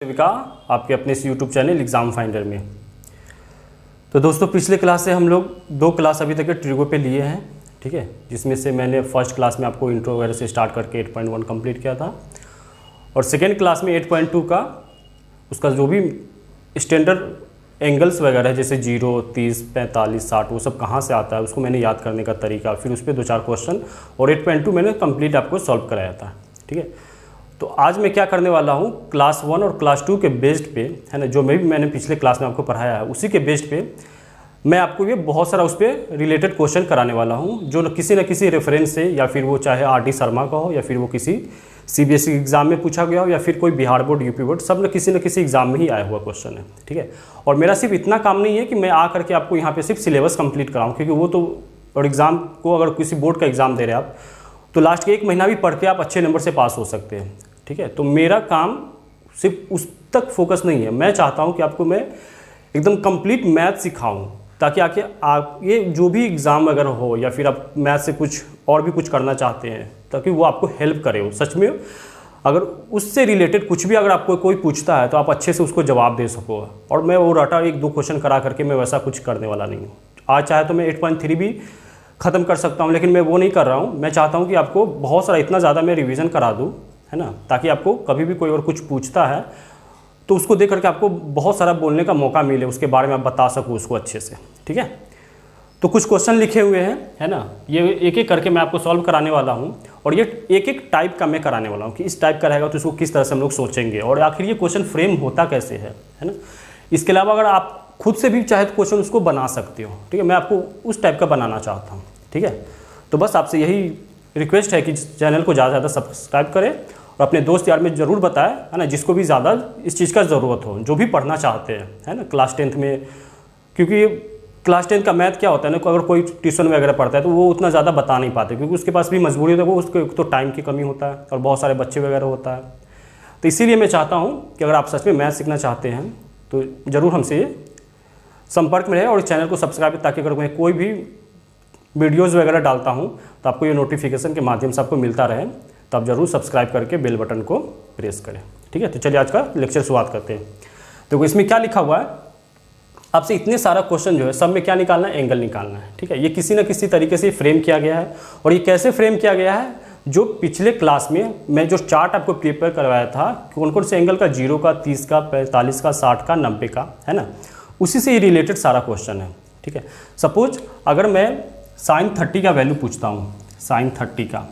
सेविका आपके अपने इस यूट्यूब चैनल एग्ज़ाम फाइंडर में। तो दोस्तों पिछले क्लास से हम लोग 2 क्लास अभी तक के ट्रिगो पे लिए हैं, ठीक है, जिसमें से मैंने फर्स्ट क्लास में आपको इंट्रो वगैरह से स्टार्ट करके 8.1 कंप्लीट किया था और सेकेंड क्लास में 8.2 का उसका जो भी स्टैंडर्ड एंगल्स वगैरह है जैसे 0, 30, 45, 60 वो सब कहाँ से आता है उसको मैंने याद करने का तरीका, फिर उस पर 2-4 क्वेश्चन और 8.2 मैंने कंप्लीट आपको सॉल्व कराया था, ठीक है। तो आज मैं क्या करने वाला हूँ, क्लास 1 और क्लास 2 के बेस्ड पे, है ना, जो मैंने पिछले क्लास में आपको पढ़ाया है उसी के बेस्ड पे मैं आपको ये बहुत सारा उस पर रिलेटेड क्वेश्चन कराने वाला हूँ, जो किसी न किसी रेफरेंस से, या फिर वो चाहे आर डी शर्मा का हो, या फिर वो किसी सीबीएसई एग्ज़ाम में पूछा गया हो, या फिर कोई बिहार बोर्ड, यूपी बोर्ड, सब न किसी एग्ज़ाम में ही आया हुआ क्वेश्चन है, ठीक है। और मेरा सिर्फ इतना काम नहीं है कि मैं आ करके आपको यहाँ पे सिर्फ सिलेबस कंप्लीट कराऊँ, क्योंकि वो तो, और एग्ज़ाम को अगर किसी बोर्ड का एग्ज़ाम दे रहे हैं आप तो लास्ट के 1 महीना भी पढ़ के आप अच्छे नंबर से पास हो सकते हैं, ठीक है। तो मेरा काम सिर्फ उस तक फोकस नहीं है, मैं चाहता हूँ कि आपको मैं एकदम कंप्लीट मैथ सिखाऊँ, ताकि आके आप ये जो भी एग्ज़ाम वगैरह हो, या फिर आप मैथ से कुछ और भी कुछ करना चाहते हैं, ताकि वो आपको हेल्प करे हो सच में। अगर उससे रिलेटेड कुछ भी अगर आपको कोई पूछता है तो आप अच्छे से उसको जवाब दे सको। और मैं वो रटा 1-2 क्वेश्चन करा करके मैं वैसा कुछ करने वाला नहीं हूँ। आज चाहे तो मैं 8.3 भी ख़त्म कर सकता हूँ, लेकिन मैं वो नहीं कर रहा हूँ। मैं चाहता हूँ कि आपको बहुत सारा, इतना ज़्यादा मैं रिवीजन करा दूँ, है ना, ताकि आपको कभी भी कोई और कुछ पूछता है तो उसको देख करके आपको बहुत सारा बोलने का मौका मिले, उसके बारे में आप बता सको उसको अच्छे से, ठीक है। तो कुछ क्वेश्चन लिखे हुए हैं, है ना, ये एक एक करके मैं आपको सॉल्व कराने वाला हूँ, और ये एक टाइप का मैं कराने वाला हूँ कि इस टाइप का रहेगा तो इसको किस तरह से हम लोग सोचेंगे, और आखिर ये क्वेश्चन फ्रेम होता कैसे है ना। इसके अलावा अगर आप खुद से भी चाहे तो क्वेश्चन उसको बना सकते हो, ठीक है। मैं आपको उस टाइप का बनाना चाहता हूँ, ठीक है। तो बस आपसे यही रिक्वेस्ट है कि चैनल को ज़्यादा से ज़्यादा सब्सक्राइब करें और अपने दोस्त यार में ज़रूर बताएं, है ना, जिसको भी ज़्यादा इस चीज़ का ज़रूरत हो, जो भी पढ़ना चाहते हैं, है ना, क्लास 10th में। क्योंकि क्लास 10 का मैथ क्या होता है ना, अगर कोई ट्यूशन वगैरह पढ़ता है तो वो उतना ज़्यादा बता नहीं पाते, क्योंकि उसके पास भी मजबूरी होती है, वो उसको तो टाइम की कमी होता है और बहुत सारे बच्चे वगैरह होता है। तो इसीलिए मैं चाहता हूँ कि अगर आप सच में मैथ सीखना चाहते हैं तो ज़रूर हमसे संपर्क में रहे और चैनल को सब्सक्राइब, ताकि अगर मैं कोई भी वीडियोज़ वगैरह डालता हूँ तो आपको ये नोटिफिकेशन के माध्यम से आपको मिलता रहे। तो आप ज़रूर सब्सक्राइब करके बेल बटन को प्रेस करें, ठीक है। तो चलिए आज का लेक्चर शुरुआत करते हैं। तो इसमें क्या लिखा हुआ है, आपसे इतने सारा क्वेश्चन जो है सब में क्या निकालना है, एंगल निकालना है, ठीक है। ये किसी न किसी तरीके से फ्रेम किया गया है, और ये कैसे फ्रेम किया गया है, जो पिछले क्लास में मैं जो चार्ट आपको प्रिपेयर करवाया था, कौन कौन से एंगल का, 0 का, 30 का, 45 का, 60 का, 90 का, है ना, उसी से ये रिलेटेड सारा क्वेश्चन है, ठीक है। सपोज अगर मैं sin 30 का वैल्यू पूछता हूँ, sin 30 का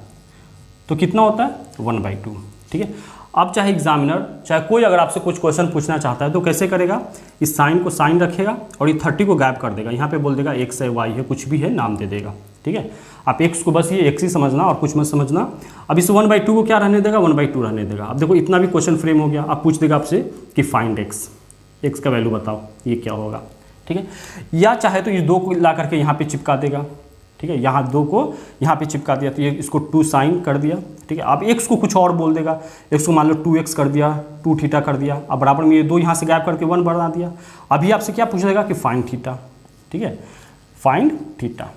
तो कितना होता है, 1/2, ठीक है। अब चाहे एग्जामिनर, चाहे कोई अगर आपसे कुछ क्वेश्चन पूछना चाहता है तो कैसे करेगा, इस साइन को साइन रखेगा और ये 30 को गायब कर देगा, यहाँ पे बोल देगा x है, y है, कुछ भी है, नाम दे देगा, ठीक है। आप x को बस ये x ही समझना और कुछ मत समझना। अब इस 1/2 को क्या रहने देगा, 1/2 रहने देगा। अब देखो इतना भी क्वेश्चन फ्रेम हो गया। अब पूछ देगा आपसे कि फाइंड x का वैल्यू बताओ, ये क्या होगा, ठीक है। या चाहे तो ये 2 को ला करके यहाँ पे चिपका देगा, ठीक है, यहाँ 2 को यहाँ पे चिपका दिया तो ये इसको 2 साइन कर दिया, ठीक है। अब x को कुछ और बोल देगा, x को मान लो 2x कर दिया, 2 थीटा कर दिया। अब बराबर में ये 2 यहाँ से गायब करके 1 बढ़ा दिया। अभी आपसे क्या पूछेगा कि फाइंड थीटा, ठीक है, फाइंड थीटा।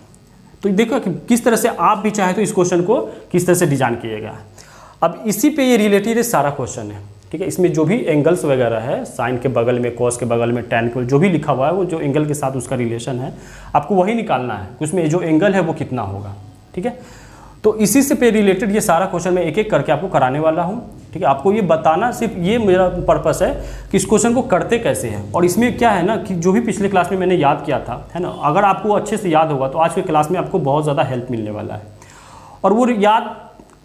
तो देखो कि किस तरह से आप भी चाहे तो इस क्वेश्चन को किस तरह से डिजाइन किएगा। अब इसी पे ये रिलेटेड सारा क्वेश्चन है, ठीक है। इसमें जो भी एंगल्स वगैरह है, साइन के बगल में, कॉस के बगल में, टैन के, जो भी लिखा हुआ है वो जो एंगल के साथ उसका रिलेशन है आपको वही निकालना है, उसमें जो एंगल है वो कितना होगा, ठीक है। तो इसी से पे रिलेटेड ये सारा क्वेश्चन मैं एक एक करके आपको कराने वाला हूँ, ठीक है। आपको ये बताना, सिर्फ ये मेरा पर्पस है कि इस क्वेश्चन को करते कैसे हैं। और इसमें क्या है ना कि जो भी पिछले क्लास में मैंने याद किया था, है ना, अगर आपको अच्छे से याद होगा तो आज के क्लास में आपको बहुत ज़्यादा हेल्प मिलने वाला है। और वो याद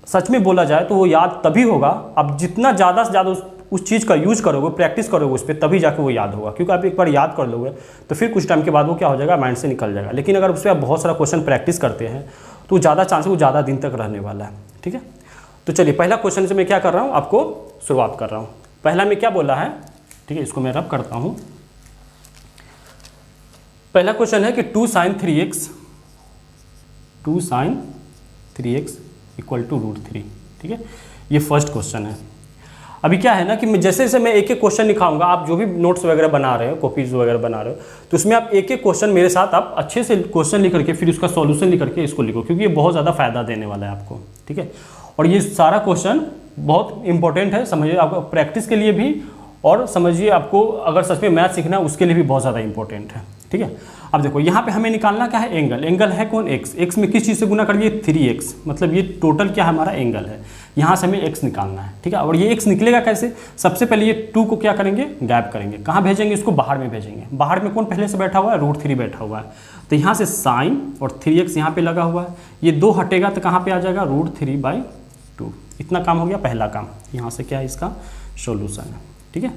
सच में बोला जाए तो वो याद तभी होगा आप जितना ज़्यादा से ज़्यादा उस चीज़ का यूज़ करोगे, प्रैक्टिस करोगे उस पर, तभी जाके वो याद होगा। क्योंकि आप एक बार याद कर लोगे तो फिर कुछ टाइम के बाद वो क्या हो जाएगा, माइंड से निकल जाएगा। लेकिन अगर उस पर आप बहुत सारा क्वेश्चन प्रैक्टिस करते हैं तो ज़्यादा चांस है वो ज़्यादा दिन तक रहने वाला है, ठीक है। तो चलिए पहला क्वेश्चन से मैं क्या कर रहा हूँ, आपको शुरुआत कर रहा हूँ। पहला में क्या बोला है, ठीक है, इसको मैं रब करता हूँ। पहला क्वेश्चन है कि 2 sin 3x इक्वल टू √3, ठीक है। ये फर्स्ट क्वेश्चन है। अभी क्या है ना कि मैं जैसे जैसे मैं एक एक क्वेश्चन लिखाऊंगा, आप जो भी नोट्स वगैरह बना रहे हो, कॉपीज वगैरह बना रहे हो, तो उसमें आप एक एक क्वेश्चन मेरे साथ आप अच्छे से क्वेश्चन लिख करके फिर उसका सॉल्यूशन लिख करके इसको लिखो, क्योंकि ये बहुत ज़्यादा फायदा देने वाला है आपको, ठीक है। और ये सारा क्वेश्चन बहुत इंपॉर्टेंट है, समझिए, आपको प्रैक्टिस के लिए भी और समझिए आपको अगर सच में मैथ सीखना है उसके लिए भी बहुत ज़्यादा इंपॉर्टेंट है, ठीक है। अब देखो यहाँ पे हमें निकालना क्या है, एंगल। एंगल है कौन, एक्स। एक्स में किस चीज़ से गुना करिए, 3x, मतलब ये टोटल क्या है हमारा एंगल है। यहाँ से हमें x निकालना है, ठीक है। और ये x निकलेगा कैसे, सबसे पहले ये 2 को क्या करेंगे, गैप करेंगे। कहाँ भेजेंगे इसको, बाहर में भेजेंगे। बाहर में कौन पहले से बैठा हुआ है, √3 बैठा हुआ है। तो यहाँ से साइन और 3x यहाँ पे लगा हुआ है, ये 2 हटेगा तो कहाँ पे आ जाएगा, √3/2। इतना काम हो गया पहला काम। यहाँ से क्या है इसका सोल्यूशन है, ठीक है।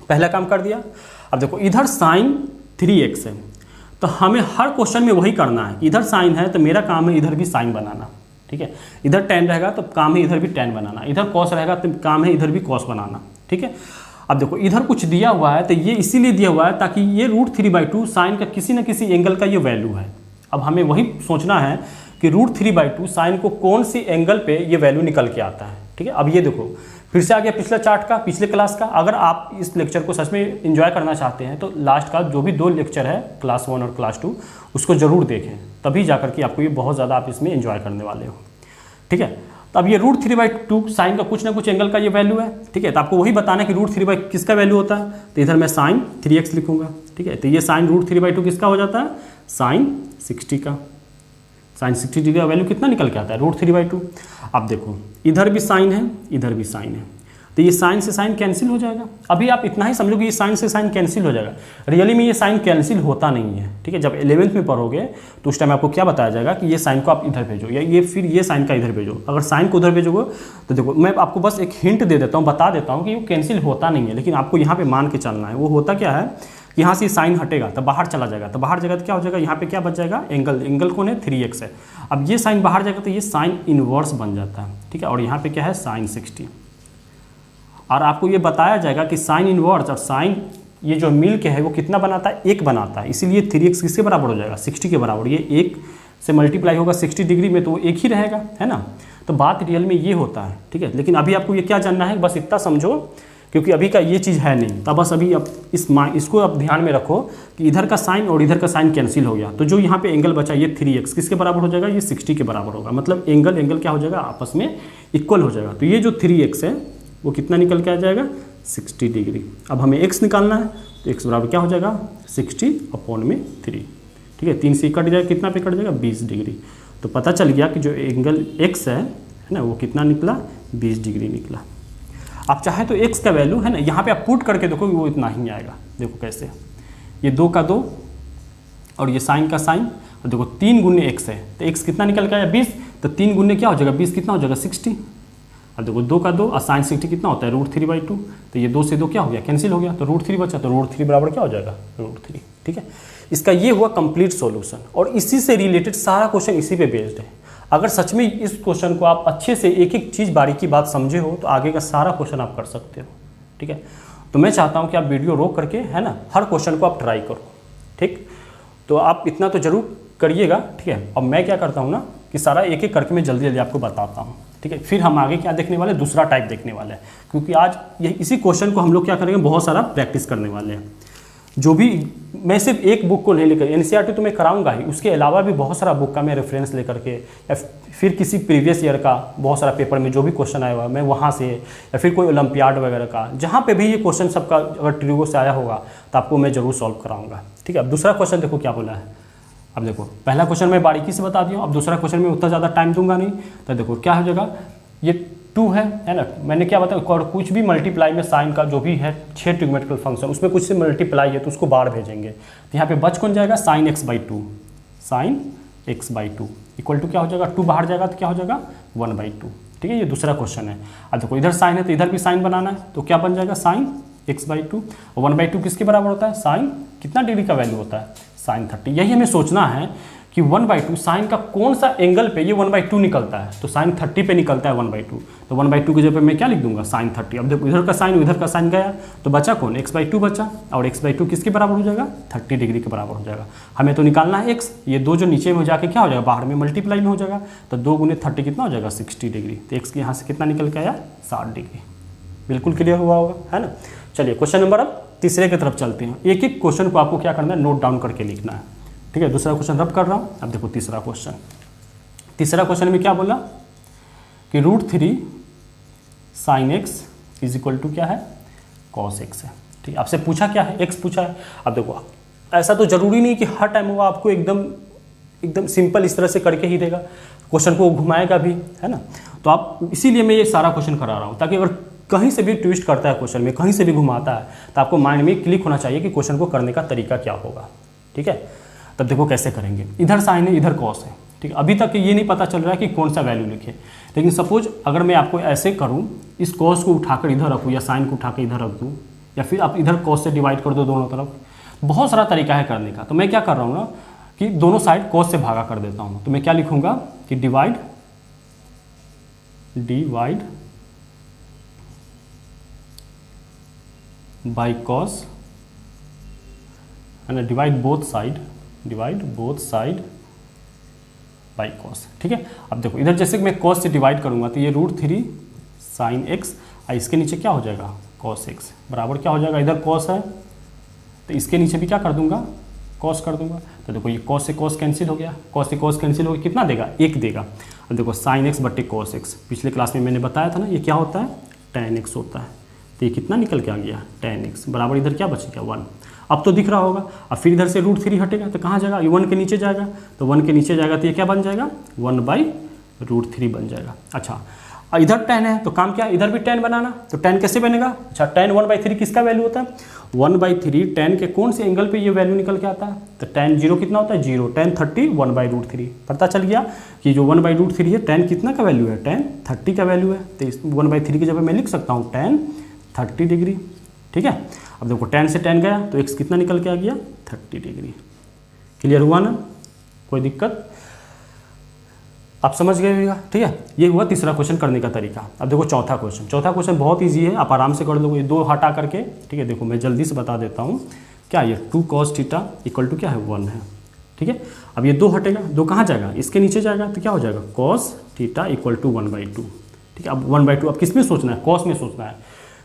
पहला काम कर दिया। अब देखो इधर साइन 3x है, तो हमें हर क्वेश्चन में वही करना है। इधर साइन है तो मेरा काम है इधर भी साइन बनाना, ठीक है। इधर tan रहेगा तो काम है इधर भी tan बनाना, इधर cos रहेगा तो काम है इधर भी cos बनाना, ठीक है। अब देखो इधर कुछ दिया हुआ है तो ये इसीलिए दिया हुआ है ताकि ये √3/2 साइन का किसी न किसी एंगल का ये वैल्यू है। अब हमें वही सोचना है कि √3/2 साइन को कौन सी एंगल पे ये वैल्यू निकल के आता है, ठीक है। अब ये देखो फिर से आ गया पिछला चार्ट का, पिछले क्लास का। अगर आप इस लेक्चर को सच में एंजॉय करना चाहते हैं तो लास्ट का जो भी 2 लेक्चर है, क्लास 1 और क्लास 2, उसको ज़रूर देखें, तभी जाकर के आपको ये बहुत ज़्यादा आप इसमें एंजॉय करने वाले हो, ठीक है। तो अब ये √3/2 साइन का कुछ ना कुछ एंगल का ये वैल्यू है, ठीक है। तो आपको वही बताना है कि √3 किसका वैल्यू होता है। तो इधर मैं साइन 3x लिखूंगा, ठीक है। तो ये साइन √3/2 किसका हो जाता है, साइन 60 का। साइन 60 डिग्री का वैल्यू कितना निकल के आता है, √3/2। अब देखो इधर भी साइन है, इधर भी साइन है, तो ये साइन से साइन कैंसिल हो जाएगा। अभी आप इतना ही समझो कि ये साइन से साइन कैंसिल हो जाएगा। रियली में ये साइन कैंसिल होता नहीं है, ठीक है। जब 11th में पढ़ोगे तो उस टाइम आपको क्या बताया जाएगा कि ये साइन को आप इधर भेजो, या ये फिर ये साइन का इधर भेजो। अगर साइन को उधर भेजोगे तो देखो मैं आपको बस एक हिंट दे देता हूँ, बता देता हूँ कि वो कैंसिल होता नहीं है, लेकिन आपको यहाँ पर मान के चलना है। वो होता क्या है, यहाँ से साइन हटेगा तो बाहर चला जाएगा, तो बाहर जाएगा तो क्या हो जाएगा, यहाँ पे क्या बच जाएगा, एंगल। एंगल कौन है, 3x है। अब ये साइन बाहर जाएगा तो ये साइन इनवर्स बन जाता है, ठीक है। और यहाँ पे क्या है, साइन 60। और आपको ये बताया जाएगा कि साइन इनवर्स और साइन ये जो मिल के है वो कितना बनाता है, 1 बनाता है। इसीलिए 3x किसके बराबर हो जाएगा, 60 के बराबर। ये 1 से मल्टीप्लाई होगा 60 डिग्री में तो वो 1 ही रहेगा, है ना। तो बात रियल में ये होता है, ठीक है। लेकिन अभी आपको ये क्या जानना है, बस इतना समझो, क्योंकि अभी का ये चीज़ है नहीं। तब बस अभी अब इसको आप ध्यान में रखो कि इधर का साइन और इधर का साइन कैंसिल हो गया, तो जो यहाँ पे एंगल बचा ये 3x किसके बराबर हो जाएगा, ये 60 के बराबर होगा। मतलब एंगल क्या हो जाएगा, आपस में इक्वल हो जाएगा। तो ये जो 3x है वो कितना निकल के आ जाएगा, 60 डिग्री। अब हमें x निकालना है, तो x बराबर क्या हो जाएगा, 60/3, ठीक है। 3 से कट जाएगा, कितना पे कट जाएगा, 20 डिग्री। तो पता चल गया कि जो एंगल x है ना, वो कितना निकला, 20 डिग्री निकला। आप चाहे तो x का वैल्यू है ना, यहाँ पे आप पुट करके देखो वो इतना ही आएगा। देखो कैसे, ये 2 का 2 और ये साइन का साइन, और देखो 3 गुने x है तो x कितना निकल के आया, 20। तो 3 गुने क्या हो जाएगा, 20 कितना हो जाएगा, 60। अब देखो 2 का 2 और साइन 60 कितना होता है, √3/2। तो ये 2 से 2 क्या हो गया, कैंसिल हो गया, तो √3 बचा। तो √3 बराबर क्या हो जाएगा, √3, ठीक है। इसका ये हुआ कंप्लीट सॉल्यूशन, और इसी से रिलेटेड सारा क्वेश्चन इसी पे बेस्ड है। अगर सच में इस क्वेश्चन को आप अच्छे से एक एक चीज़ बारीकी बात समझे हो तो आगे का सारा क्वेश्चन आप कर सकते हो, ठीक है। तो मैं चाहता हूँ कि आप वीडियो रोक करके, है ना, हर क्वेश्चन को आप ट्राई करो, ठीक। तो आप इतना तो जरूर करिएगा, ठीक है। अब मैं क्या करता हूँ ना कि सारा एक एक करके मैं जल्दी जल्दी आपको बताता हूँ, ठीक है। फिर हम आगे क्या देखने वाले, दूसरा टाइप देखने वाले हैं, क्योंकि आज ये इसी क्वेश्चन को हम लोग क्या करेंगे, बहुत सारा प्रैक्टिस करने वाले हैं। जो भी मैं सिर्फ एक बुक को नहीं लेकर, एनसीईआरटी तो मैं कराऊंगा ही, उसके अलावा भी बहुत सारा बुक का मैं रेफरेंस लेकर के, या फिर किसी प्रीवियस ईयर का बहुत सारा पेपर में जो भी क्वेश्चन आया हुआ मैं वहाँ से, या फिर कोई ओलंपियाड वगैरह का, जहाँ पे भी ये क्वेश्चन सबका अगर ट्रिगो से आया होगा तो आपको मैं जरूर सॉल्व कराऊंगा, ठीक है। अब दूसरा क्वेश्चन देखो क्या बोला है। अब देखो पहला क्वेश्चन मैं बारीकी से बता दिया, अब दूसरा क्वेश्चन में उतना ज़्यादा टाइम दूंगा नहीं। तो देखो क्या हो जाएगा, ये 2 है ना, मैंने क्या बताया, और कुछ भी मल्टीप्लाई में साइन का जो भी है 6 ट्रिग्नोमेट्रिकल फंक्शन, उसमें कुछ से मल्टीप्लाई है तो उसको बाहर भेजेंगे। तो यहाँ पे बच कौन जाएगा, sign x/2, sign x/2 equal to क्या हो जाएगा, 2 बाहर जाएगा तो क्या हो जाएगा, 1/2, ठीक है। ये दूसरा क्वेश्चन है। अब देखो इधर साइन है तो इधर भी साइन बनाना है, तो क्या बन जाएगा, साइन x/2, और 1/2 किसके बराबर होता है, साइन कितना डिग्री का वैल्यू होता है, साइन 30। यही हमें सोचना है कि 1/2 साइन का कौन सा एंगल पे ये 1/2 निकलता है, तो साइन 30 पे निकलता है 1/2। तो 1/2 की जगह पे मैं क्या लिख दूंगा, साइन 30। अब देखो इधर का साइन उधर का साइन गया, तो बचा कौन, x/2 बचा, और x/2 किसके बराबर हो जाएगा, 30 डिग्री के बराबर हो जाएगा। हमें तो निकालना है x, ये 2 जो नीचे में जाके क्या हो जाएगा, बाहर में मल्टीप्लाई में हो जाएगा। तो 2 गुने 30 कितना हो जाएगा, 60 डिग्री। तो x के यहाँ से कितना निकल के आया, 60 डिग्री। बिल्कुल क्लियर हुआ होगा, है ना। चलिए क्वेश्चन नंबर अब तीसरे की तरफ चलते हैं। एक एक क्वेश्चन को आपको क्या करना है, नोट डाउन करके लिखना है, ठीक है। दूसरा क्वेश्चन रब कर रहा हूँ। अब देखो तीसरा क्वेश्चन, तीसरा क्वेश्चन में क्या बोला कि √3 sin x is equal to क्या है, कॉस एक्स है। ठीक है, आपसे पूछा क्या है, एक्स पूछा है। अब देखो ऐसा तो जरूरी नहीं कि हर टाइम वो आपको एकदम सिंपल इस तरह से करके ही देगा, क्वेश्चन को घुमाएगा भी, है ना। तो आप इसीलिए मैं ये सारा क्वेश्चन करा रहा हूँ, ताकि अगर कहीं से भी ट्विस्ट करता है क्वेश्चन में, कहीं से भी घुमाता है, तो आपको माइंड में क्लिक होना चाहिए कि क्वेश्चन को करने का तरीका क्या होगा। ठीक है, तब देखो कैसे करेंगे। इधर साइन है, इधर कॉस है। ठीक है, अभी तक ये नहीं पता चल रहा है कि कौन सा वैल्यू लिखे, लेकिन सपोज अगर मैं आपको ऐसे करूँ, इस कॉस को उठाकर इधर रखूँ या साइन को उठाकर इधर रख दूँ, या फिर आप इधर कॉस से डिवाइड कर दो दोनों तरफ, बहुत सारा तरीका है करने का। तो मैं क्या कर रहा हूँ ना कि दोनों साइड कॉस से भागा कर देता हूँ। तो मैं क्या लिखूँगा कि डिवाइड बाई कॉस, है ना, divide both side by cos. ठीक है, अब देखो इधर जैसे मैं कॉस से डिवाइड करूंगा तो ये √3 साइन एक्स, और इसके नीचे क्या हो जाएगा कॉस एक्स, बराबर क्या हो जाएगा, इधर कॉस है तो इसके नीचे भी क्या कर दूंगा, कॉस कर दूंगा। तो देखो ये कॉस से कॉस कैंसिल हो गया, कॉस से कॉस कैंसिल हो गया, कितना देगा, 1 देगा। अब देखो साइन एक्स बट्टे कॉस एक्स, पिछले क्लास में मैंने बताया था ना, ये क्या होता है, tan x होता है। तो ये कितना निकल के आ गया, tan x बराबर इधर क्या बच गया, 1। अब तो दिख रहा होगा। अब फिर इधर से √3 हटेगा तो कहाँ जाएगा, ये 1 के नीचे जाएगा, तो 1 के नीचे जाएगा तो ये क्या बन जाएगा, 1/√3 बन जाएगा। अच्छा, इधर tan है तो काम क्या है, इधर भी tan बनाना। तो tan कैसे बनेगा, अच्छा tan 1/3 किसका वैल्यू होता है, 1/3 tan के कौन से एंगल पे ये वैल्यू निकल के आता है, तो tan 0 कितना होता है, 0, tan 30 1/√3। पता चल गया कि जो 1/√3 है tan कितना का वैल्यू है, tan 30 का वैल्यू है। तो इस 1/3 की जगह मैं लिख सकता हूँ tan 30 डिग्री। ठीक है, अब देखो tan से tan गया तो x कितना निकल के आ गया, 30 डिग्री। क्लियर हुआ ना, कोई दिक्कत, आप समझ गए होगा। ठीक है, ये हुआ तीसरा क्वेश्चन करने का तरीका। अब देखो चौथा क्वेश्चन बहुत इजी है, आप आराम से कर दोगे, 2 हटा करके। ठीक है, देखो मैं जल्दी से बता देता हूँ क्या, ये 2 cos थीटा इक्वल टू क्या है, 1 है। ठीक है, अब ये 2 हटेगा, 2 कहाँ जाएगा, इसके नीचे जाएगा, तो क्या हो जाएगा cos थीटा इक्वल टू 1/2। ठीक है, अब 1/2 अब किस में सोचना है, cos में सोचना है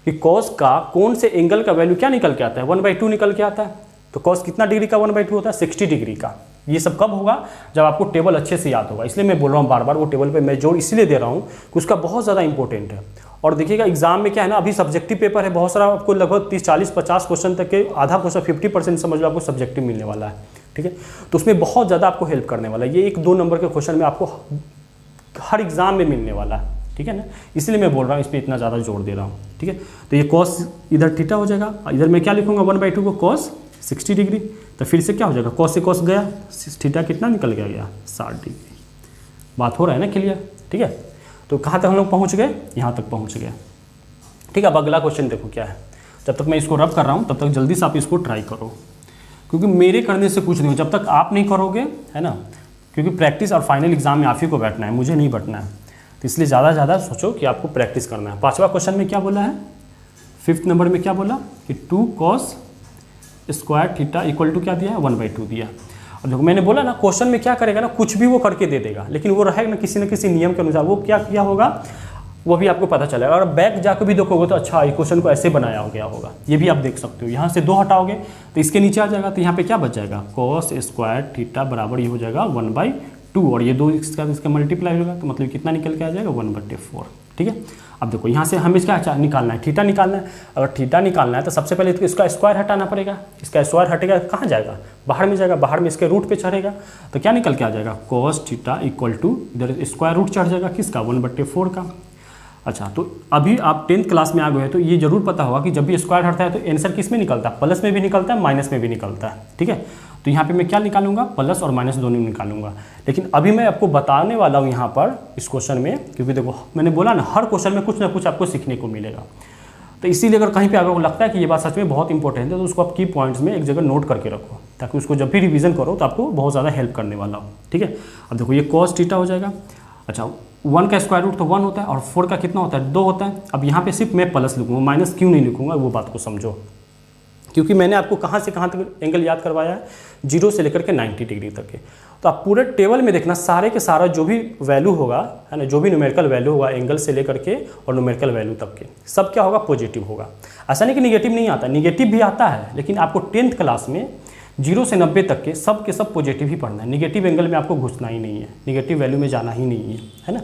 कि cos का कौन से एंगल का वैल्यू क्या निकल के आता है, 1/2 निकल के आता है। तो cos कितना डिग्री का 1/2 होता है, 60 डिग्री का। ये सब कब होगा, जब आपको टेबल अच्छे से याद होगा। इसलिए मैं बोल रहा हूँ बार बार, वो टेबल पे मैं जोर इसलिए दे रहा हूँ कि उसका बहुत ज़्यादा इंपॉर्टेंट है। और देखिएगा एग्जाम में क्या है ना, अभी सब्जेक्टिव पेपर है, बहुत सारा आपको लगभग 30, 40, 50 क्वेश्चन तक के, आधा क्वेश्चन 50% समझ लो आपको सब्जेक्टिव मिलने वाला है। ठीक है, तो उसमें बहुत ज़्यादा आपको हेल्प करने वाला है। ये 1-2 नंबर के क्वेश्चन में आपको हर एग्जाम में मिलने वाला है। ठीक है ना, इसलिए मैं बोल रहा हूँ, इस पर इतना ज़्यादा जोर दे रहा हूँ। ठीक है, तो ये cos इधर थीटा हो जाएगा, इधर मैं क्या लिखूँगा, 1/2 को cos 60 डिग्री। तो फिर से क्या हो जाएगा, cos से cos गया, थीटा कितना निकल गया 60 डिग्री। बात हो रहा है ना क्लियर। ठीक है, तो कहाँ तक हम लोग पहुँच गए, यहाँ तक पहुँच गए। ठीक है, अब अगला क्वेश्चन देखो क्या है। जब तक मैं इसको रब कर रहा हूँ तब तक जल्दी से आप इसको ट्राई करो, क्योंकि मेरे करने से कुछ नहीं हो जब तक आप नहीं करोगे, है ना। क्योंकि प्रैक्टिस और फाइनल एग्जाम में आप ही को बैठना है, मुझे नहीं बैठना है। तो इसलिए ज़्यादा सोचो कि आपको प्रैक्टिस करना है। 5वां क्वेश्चन में क्या बोला है, 5th नंबर में क्या बोला कि 2 cos square theta equal to क्या दिया है, 1/2 दिया। और देखो मैंने बोला ना, क्वेश्चन में क्या करेगा ना, कुछ भी वो करके दे देगा, लेकिन वो रहेगा ना किसी नियम के अनुसार, वो क्या किया होगा वो भी आपको पता चलेगा। और बैक जाकर भी देखोगे तो अच्छा, ये क्वेश्चन को ऐसे बनाया हो गया होगा, ये भी आप देख सकते हो। यहाँ से 2 हटाओगे तो इसके नीचे आ जाएगा, तो यहाँ पे क्या बच जाएगा, cos स्क्वायर थीटा बराबर ये हो जाएगा 1/2, और ये 2 इसका मल्टीप्लाई होगा, तो मतलब कितना निकल के आ जाएगा, 1/4। ठीक है, अब देखो यहाँ से हमें क्या निकालना है, थीटा निकालना है। अगर थीटा निकालना है तो सबसे पहले तो इसका स्क्वायर हटाना पड़ेगा। इसका स्क्वायर हटेगा कहाँ जाएगा, बाहर में जाएगा, बाहर में इसके रूट पे चढ़ेगा, तो क्या निकल के आ जाएगा, cos थीटा इक्वल टू इधर स्क्वायर रूट चढ़ जाएगा किसका, 1/4 का। अच्छा, तो अभी आप 10th क्लास में आ गए हैं तो ये जरूर पता होगा कि जब भी स्क्वायर हटता है तो आंसर किस में निकलता है, प्लस में भी निकलता है, माइनस में भी निकलता है। ठीक है, तो यहाँ पे मैं क्या निकालूंगा, प्लस और माइनस दोनों निकालूंगा। लेकिन अभी मैं आपको बताने वाला हूँ यहाँ पर इस क्वेश्चन में, क्योंकि देखो मैंने बोला ना, हर क्वेश्चन में कुछ ना कुछ आपको सीखने को मिलेगा। तो इसीलिए अगर कहीं पे आपको लगता है कि ये बात सच में बहुत इंपॉर्टेंट है, तो उसको आप की पॉइंट्स में एक जगह नोट करके रखो, ताकि उसको जब भी रिवीजन करो तो आपको बहुत ज़्यादा हेल्प करने वाला हो। ठीक है, अब देखो ये cos थीटा हो जाएगा। अच्छा, 1 का स्क्वायर रूट तो 1 होता है, और 4 का कितना होता है, 2 होता है। अब यहाँ पे सिर्फ मैं प्लस लिखूँगा, माइनस क्यों नहीं लिखूँगा, वो बात को समझो। क्योंकि मैंने आपको कहाँ से कहाँ तक एंगल याद करवाया है, 0 से लेकर के 90 डिग्री तक के। तो आप पूरे टेबल में देखना, सारे के सारा जो भी वैल्यू होगा, है ना, जो भी न्यूमेरिकल वैल्यू होगा एंगल से लेकर के और न्यूमेरिकल वैल्यू तक के, सब क्या होगा, पॉजिटिव होगा। ऐसा नहीं कि निगेटिव नहीं आता, निगेटिव भी आता है, लेकिन आपको 10th क्लास में 0 से 90 तक के सब पॉजिटिव ही पढ़ना है। निगेटिव एंगल में आपको घुसना ही नहीं है, निगेटिव वैल्यू में जाना ही नहीं है, है ना।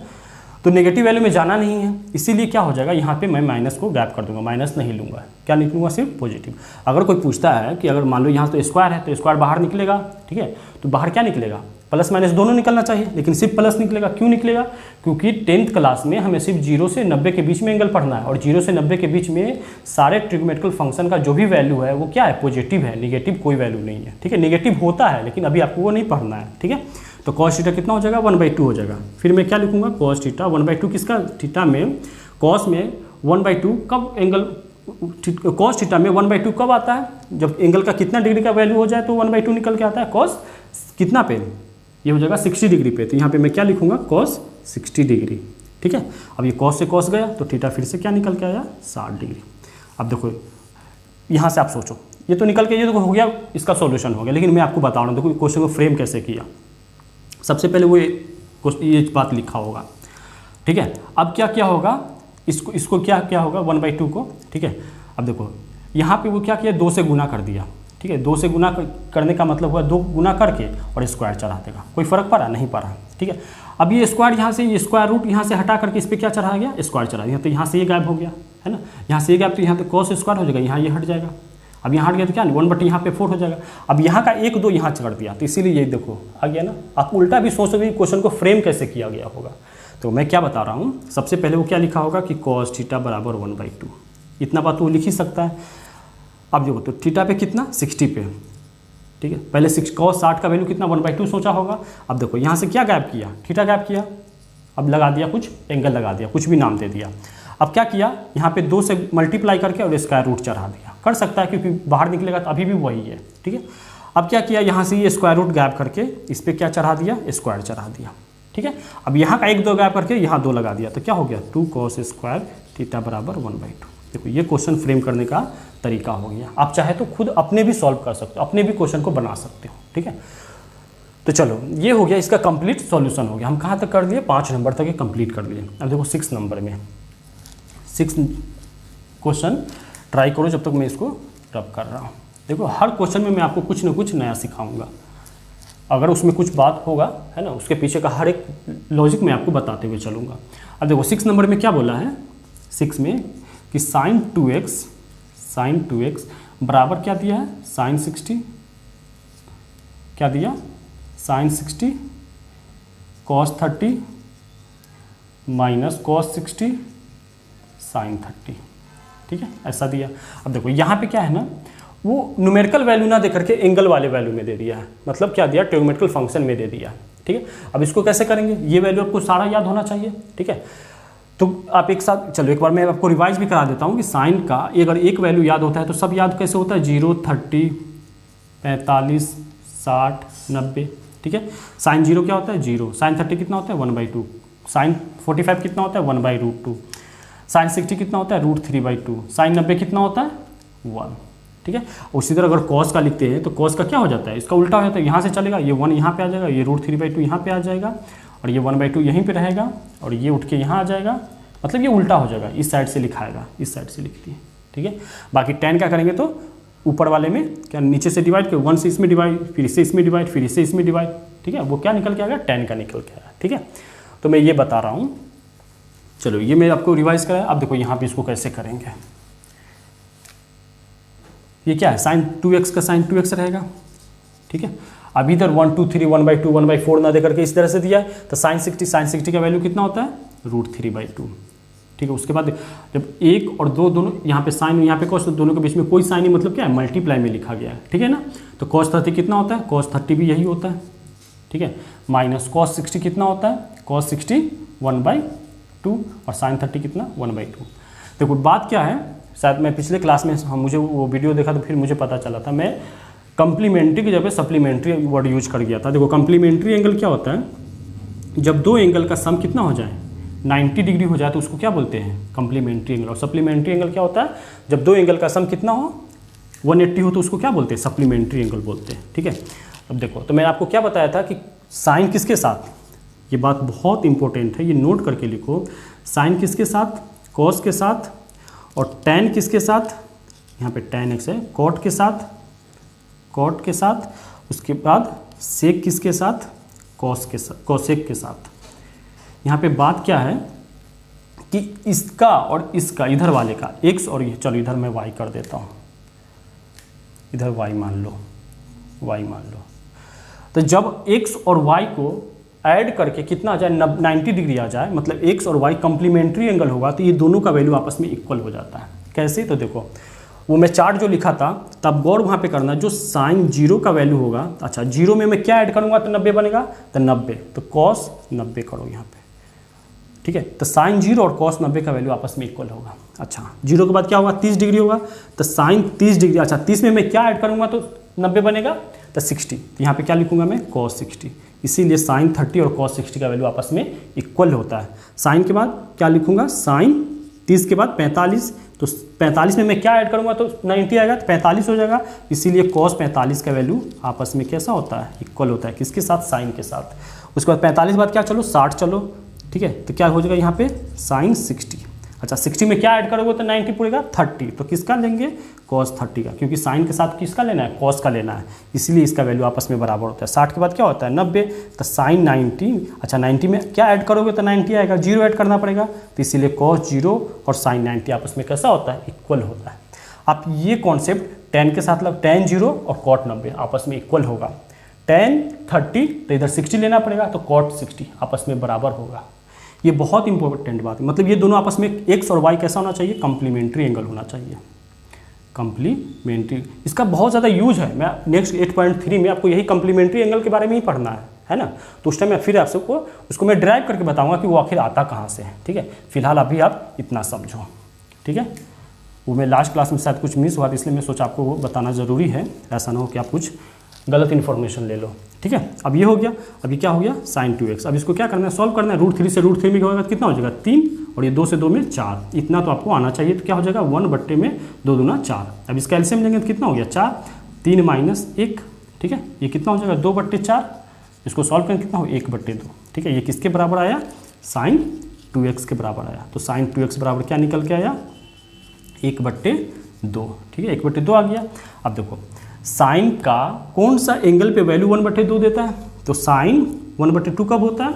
तो नेगेटिव वैल्यू में जाना नहीं है, इसीलिए क्या हो जाएगा, यहाँ पे मैं माइनस को गैप कर दूंगा, माइनस नहीं लूँगा, क्या निकलूँगा, सिर्फ पॉजिटिव। अगर कोई पूछता है कि अगर मान लो यहाँ तो स्क्वायर है तो स्क्वायर बाहर निकलेगा, ठीक है, तो बाहर क्या निकलेगा, प्लस माइनस दोनों निकलना चाहिए, लेकिन सिर्फ प्लस निकलेगा। क्यों निकलेगा, क्योंकि 10th क्लास में हमें सिर्फ 0 से 90 के बीच में एंगल पढ़ना है, और 0 से 90 के बीच में सारे ट्रिग्नोमेट्रिकल फंक्शन का जो भी वैल्यू है वो क्या है, पॉजिटिव है, नेगेटिव कोई वैल्यू नहीं है, ठीक है। नेगेटिव होता है लेकिन अभी आपको वो नहीं पढ़ना है, ठीक है। तो कॉस थीटा कितना हो जाएगा, 1/2 हो जाएगा। फिर मैं क्या लिखूंगा, कॉस थीटा 1/2 किसका, थीटा में, कॉस में 1/2 कब एंगल, कॉस थीटा में 1/2 कब आता है, जब एंगल का कितना डिग्री का वैल्यू हो जाए तो 1/2 निकल के आता है, कॉस कितना पे, ये हो जाएगा 60 डिग्री पे। तो यहाँ पे मैं क्या लिखूंगा, कॉस 60 डिग्री, ठीक है। अब ये कॉस से कॉस गया तो थीटा फिर से क्या निकल के आया, 60 डिग्री। अब देखो यहाँ से आप सोचो, ये तो निकल के ये तो हो गया, इसका सॉल्यूशन हो गया, लेकिन मैं आपको बता रहा हूँ देखो क्वेश्चन को फ्रेम कैसे किया। सबसे पहले वो ये बात लिखा होगा, ठीक है। अब क्या क्या होगा, इसको क्या क्या होगा, 1/2 को, ठीक है। अब देखो यहाँ पे वो क्या किया, 2 से गुना कर दिया, ठीक है। 2 से गुना करने का मतलब हुआ 2 गुना करके और स्क्वायर चढ़ा देगा, कोई फर्क पड़ा, नहीं पड़ा, ठीक है। अब ये स्क्वायर यहाँ से, ये स्क्वायर रूट यहाँ से हटा करके इस पर क्या चढ़ा गया, स्क्वायर चढ़ा दिया, तो यहाँ से ये गायब हो गया, है ना, यहाँ से ये गायब, तो यहाँ पे कॉस स्क्वायर हो जाएगा, यहाँ ये हट जाएगा। अब यहाँ हट गया तो क्या, 1/, यहाँ पे 4 हो जाएगा। अब यहाँ का 1 2 यहाँ चढ़ दिया, तो इसीलिए ये देखो आ गया ना। आप उल्टा भी सोच सकते क्वेश्चन को फ्रेम कैसे किया गया होगा। तो मैं क्या बता रहा हूँ, सबसे पहले वो क्या लिखा होगा कि कॉस थीटा बराबर 1/2, इतना बात वो लिख ही सकता है। अब देखो तो थीटा पे कितना, 60 पे, ठीक है। पहले कॉस 60 का वैल्यू कितना, 1/2 सोचा होगा। अब देखो यहाँ से क्या गायब किया, थीटा गायब किया, अब लगा दिया कुछ एंगल, लगा दिया कुछ भी नाम दे दिया। अब क्या किया, यहाँ पे 2 से मल्टीप्लाई करके और स्क्वायर रूट चढ़ा दिया, कर सकता है क्योंकि बाहर निकलेगा तो अभी भी वही है, ठीक है। अब क्या किया, यहाँ से ये स्क्वायर रूट गायब करके इस पर क्या चढ़ा दिया, स्क्वायर चढ़ा दिया, ठीक है। अब यहाँ का 1 2 गायब करके यहाँ 2 लगा दिया, तो क्या हो गया, 2 cos स्क्वायर थीटा बराबर 1/2। देखो ये क्वेश्चन फ्रेम करने का तरीका हो गया। आप चाहे तो खुद अपने भी सॉल्व कर सकते हो, अपने भी क्वेश्चन को बना सकते हो, ठीक है। तो चलो ये हो गया, इसका कंप्लीट सॉल्यूशन हो गया। हम कहाँ तक कर लिए, 5 नंबर तक ये कंप्लीट कर लिए। अब देखो 6 नंबर में 6 क्वेश्चन ट्राई करो जब तक मैं इसको रब कर रहा हूँ। देखो हर क्वेश्चन में मैं आपको कुछ ना कुछ नया सिखाऊंगा, अगर उसमें कुछ बात होगा, है ना, उसके पीछे का हर एक लॉजिक मैं आपको बताते हुए चलूँगा। अब देखो 6 नंबर में क्या बोला है, 6 में कि sin 2x बराबर क्या दिया है, sin 60, क्या दिया, sin 60 cos 30 minus cos 60 sin 30, ठीक है, ऐसा दिया। अब देखो यहाँ पे क्या है ना, वो न्यूमेरिकल वैल्यू ना दे करके एंगल वाले वैल्यू में दे दिया है, मतलब क्या दिया, ट्रिग्नोमेट्रिकल फंक्शन में दे दिया है, ठीक है। अब इसको कैसे करेंगे, ये वैल्यू आपको सारा याद होना चाहिए, ठीक है। तो आप एक साथ चलो, एक बार मैं आपको रिवाइज भी करा देता हूँ कि साइन का अगर एक वैल्यू याद होता है तो सब याद कैसे होता है, 0 30 45 60 90, ठीक है। साइन 0 क्या होता है, 0, साइन 30 कितना होता है, 1/2, साइन 45 कितना होता है, 1/√2, साइन 60 कितना होता है, √3/2, साइन 90 कितना होता है, 1, ठीक है। उसी तरह अगर कॉस का लिखते हैं तो कॉस का क्या हो जाता है, इसका उल्टा हो जाता है, यहाँ से चलेगा, ये 1 यहाँ पे आ जाएगा, ये √3/2 यहाँ पे आ जाएगा, और ये 1/2 यहीं पे रहेगा, और ये उठ के यहाँ आ जाएगा, मतलब ये उल्टा हो जाएगा, इस साइड से लिखाएगा, इस साइड से लिखती है, ठीक है। बाकी tan क्या करेंगे तो ऊपर वाले में क्या, नीचे से डिवाइड कर 1 से इसमें डिवाइड, फिर इससे इसमें डिवाइड, फिर इससे इसमें डिवाइड, ठीक है, वो क्या निकल के आएगा, tan का निकल के आएगा, ठीक है। तो मैं ये बता रहा हूँ, चलो ये मैं आपको रिवाइज कराया। अब देखो यहाँ पे इसको कैसे करेंगे, ये क्या है, sin 2x का sin 2x रहेगा, ठीक है। अब इधर 1 2 3 1/2 1/4 ना दे करके इस तरह से दिया है, तो sin 60 का वैल्यू कितना होता है, √3/2, ठीक है। उसके बाद जब 1 और 2 दोनों यहाँ पे साइन, यहाँ पे cos, तो दोनों के बीच में कोई साइन नहीं, मतलब क्या है, मल्टीप्लाई में लिखा गया है, ठीक है ना। तो cos 30 कितना होता है, cos 30 भी यही होता है, ठीक है, माइनस cos 60 कितना होता है, cos 60 1/2, और sin 30 कितना, 1/2। देखो बात क्या है, शायद मैं पिछले क्लास में मुझे वो वीडियो देखा तो फिर मुझे पता चला था, मैं कंप्लीमेंट्री की जगह सप्लीमेंट्री वर्ड यूज कर गया था। देखो कंप्लीमेंट्री एंगल क्या होता है, जब दो एंगल का सम कितना हो जाए, 90 डिग्री हो जाए तो उसको क्या बोलते हैं, कंप्लीमेंट्री एंगल। और सप्लीमेंट्री एंगल क्या होता है, जब दो एंगल का सम कितना हो, 180 हो तो उसको क्या बोलते हैं, सप्लीमेंट्री एंगल बोलते हैं, ठीक है। अब देखो तो मैंने आपको क्या बताया था कि साइन किसके साथ, ये बात बहुत इंपॉर्टेंट है, ये नोट करके लिखो, साइन किसके साथ, कॉस के साथ, और टैन किसके साथ, यहाँ पे टैन एक्स है, कॉट के साथ, कॉट के साथ, उसके बाद सेक किसके साथ, कॉस के साथ, कॉसेक के साथ, यहाँ पे बात क्या है कि इसका और इसका, इधर वाले का x और ये, चलो इधर मैं y कर देता हूँ, इधर y मान लो, y मान लो। तो जब x और y को ऐड करके कितना आ जाए, 90 डिग्री आ जाए, मतलब x और y कॉम्प्लीमेंट्री एंगल होगा, तो ये दोनों का वैल्यू आपस में इक्वल हो जाता है। कैसे? तो देखो वो मैं चार्ट जो लिखा था तब गौर वहाँ पे करना, जो साइन 0 का वैल्यू होगा, अच्छा 0 में मैं क्या ऐड करूँगा तो 90 बनेगा, तो 90, तो कॉस 90 करो यहाँ पे, ठीक है। तो साइन 0 और कॉस 90 का वैल्यू आपस में इक्वल होगा। अच्छा 0 के बाद क्या होगा, 30 डिग्री होगा, तो साइन 30 डिग्री, अच्छा 30 में मैं क्या ऐड करूँगा तो 90 बनेगा, तो 60, तो यहाँ पे क्या लिखूँगा मैं, कॉस 60। इसीलिए साइन 30 और कॉस 60 का वैल्यू आपस में इक्वल होता है। साइन के बाद क्या लिखूँगा, साइन 30 के बाद 45, तो 45 में मैं क्या ऐड करूँगा तो 90 आएगा, तो 45 हो जाएगा। इसीलिए कॉस 45 का वैल्यू आपस में कैसा होता है, इक्वल होता है, किसके साथ, साइन के साथ। उसके बाद 45 बाद क्या, चलो 60 चलो, ठीक है, तो क्या हो जाएगा यहाँ पे साइन 60। अच्छा 60 में क्या ऐड करोगे तो 90 पड़ेगा, 30, तो किसका लेंगे, कॉस 30 का, क्योंकि साइन के साथ किसका लेना है, कॉस का लेना है, इसीलिए इसका वैल्यू आपस में बराबर होता है। 60 के बाद क्या होता है, 90, तो साइन 90, अच्छा 90 में क्या ऐड करोगे तो 90 आएगा, 0 ऐड करना पड़ेगा, तो इसीलिए कॉस 0 और साइन 90 आपस में कैसा होता है, इक्वल होता है। आप ये कॉन्सेप्ट टेन के साथ, मतलब टेन 0 और कॉट 90 आपस में इक्वल होगा, टेन 30 तो इधर 60 लेना पड़ेगा, तो कॉट 60 आपस में बराबर होगा। ये बहुत इंपॉर्टेंट बात है, मतलब ये दोनों आपस में x और y कैसा होना चाहिए, कॉम्प्लीमेंट्री एंगल होना चाहिए, कॉम्प्लीमेंट्री। इसका बहुत ज़्यादा यूज है, मैं नेक्स्ट 8.3 में आपको यही कॉम्प्लीमेंट्री एंगल के बारे में ही पढ़ना है ना, तो उस टाइम मैं फिर आपसे को उसको मैं ड्राइव करके बताऊंगा कि वो आखिर आता कहाँ से है, ठीक है। फिलहाल अभी आप इतना समझो, ठीक है। वो मैं लास्ट क्लास में शायद कुछ मिस हुआ था, इसलिए मैं सोचा आपको वो बताना ज़रूरी है, ऐसा ना हो कि आप कुछ गलत इन्फॉर्मेशन ले लो, ठीक है। अब ये हो गया, अभी क्या हो गया, साइन 2x। अब इसको क्या करना है, सॉल्व करना है। √3 से √3 में होगा कितना हो जाएगा, 3, और ये 2 से 2 में 4, इतना तो आपको आना चाहिए। तो क्या हो जाएगा, 1/2 में 2 दूना 4। अब इसका एलसीएम लेंगे तो कितना हो गया, 4, 3 - 1, ठीक है, ये कितना हो जाएगा, 2/4। इसको सॉल्व करेंगे कितना हो, 1/2, ठीक है। ये किसके बराबर आया, साइन 2x के बराबर आया। तो साइन 2x बराबर क्या निकल के आया, 1/2, ठीक है, 1/2 आ गया। अब देखो साइन का कौन सा एंगल पे वैल्यू 1/2 देता है, तो साइन 1/2 कब होता है,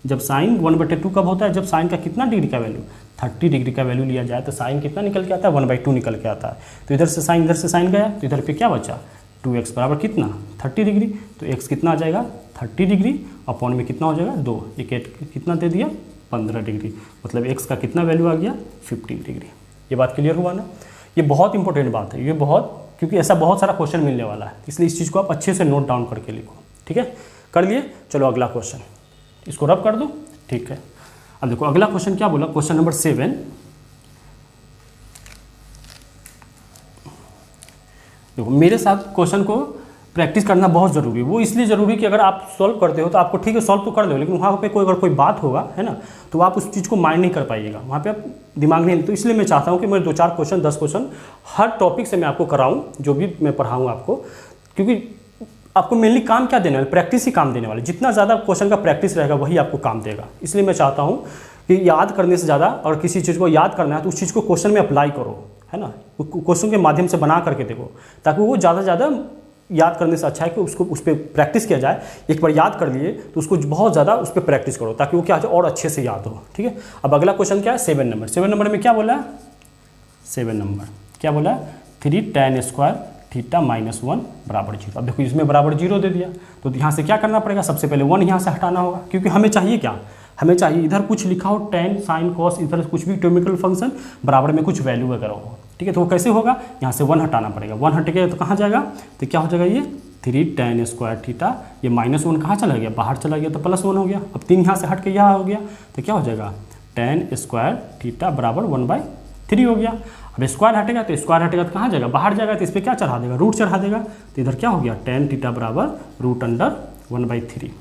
जब साइन 1/2 कब होता है, जब साइन का कितना डिग्री का वैल्यू, 30 डिग्री का वैल्यू लिया जाए, तो साइन कितना निकल के आता है, 1/2 निकल के आता है। तो इधर से साइन गया, तो इधर पे क्या बचा, 2x बराबर कितना, 30 डिग्री, तो x कितना आ जाएगा, 30 डिग्री अपॉन में कितना हो जाएगा, 2, एक कितना दे दिया, 15 डिग्री, मतलब x का कितना वैल्यू आ गया, 15 डिग्री। ये बात क्लियर हुआ ना। ये बहुत इंपॉर्टेंट बात है, ये बहुत, क्योंकि ऐसा बहुत सारा क्वेश्चन मिलने वाला है, इसलिए इस चीज़ को आप अच्छे से नोट डाउन करके लिखो, ठीक है। कर लिए, चलो अगला क्वेश्चन, इसको रब कर दो, ठीक है। अब देखो अगला क्वेश्चन क्या बोला, क्वेश्चन नंबर 7। देखो मेरे साथ क्वेश्चन को प्रैक्टिस करना बहुत ज़रूरी है। वो इसलिए ज़रूरी कि अगर आप सॉल्व करते हो तो आपको ठीक है सॉल्व तो कर दो, लेकिन वहाँ पे अगर कोई बात होगा, है ना, तो आप उस चीज़ को माइंड नहीं कर पाइएगा, वहाँ पे आप दिमाग नहीं। तो इसलिए मैं चाहता हूँ कि मैं 2-4 क्वेश्चन 10 क्वेश्चन हर टॉपिक से मैं आपको कराऊँ, जो भी मैं पढ़ाऊँ आपको, क्योंकि आपको मेनली काम क्या देने वाले, प्रैक्टिस ही काम देने वाले। जितना ज़्यादा क्वेश्चन का प्रैक्टिस रहेगा वही आपको काम देगा। इसलिए मैं चाहता हूँ कि याद करने से ज़्यादा, अगर किसी चीज़ को याद करना है तो उस चीज़ को क्वेश्चन में अप्लाई करो, है ना, क्वेश्चन के माध्यम से बना करके देखो, ताकि वो ज़्यादा से ज़्यादा याद करने से अच्छा है कि उसको उस पर प्रैक्टिस किया जाए। एक बार याद कर लिए तो उसको बहुत ज़्यादा उस पर प्रैक्टिस करो, ताकि वो क्या हो और अच्छे से याद हो, ठीक है। अब अगला क्वेश्चन क्या है, 7 नंबर। 7 नंबर में क्या बोला है, 7 नंबर क्या बोला है, 3 tan² थीटा -1 बराबर 0। अब देखो इसमें बराबर 0 दे दिया, तो यहाँ से क्या करना पड़ेगा, सबसे पहले 1 यहाँ से हटाना होगा, क्योंकि हमें चाहिए क्या, हमें चाहिए इधर कुछ लिखा हो tan sin cos, इधर कुछ भी ट्रिग्नोमेट्रिक फंक्शन, बराबर में कुछ वैल्यू वगैरह हो, ठीक है। तो वो कैसे होगा, यहाँ से 1 हटाना पड़ेगा, 1 हट गया तो कहाँ जाएगा, तो क्या हो जाएगा, ये 3 tan² थीटा, ये -1 कहाँ चला गया, बाहर चला गया, तो +1 हो गया। अब 3 यहाँ से हट के यहाँ हो गया, तो क्या हो जाएगा, tan² थीटा बराबर 1/3 हो गया। अब स्क्वायर हटेगा तो कहाँ जाएगा, बाहर जाएगा, तो इस पर क्या चढ़ा देगा, रूट चढ़ा देगा, तो इधर क्या हो गया, tan थीटा बराबर √1/3।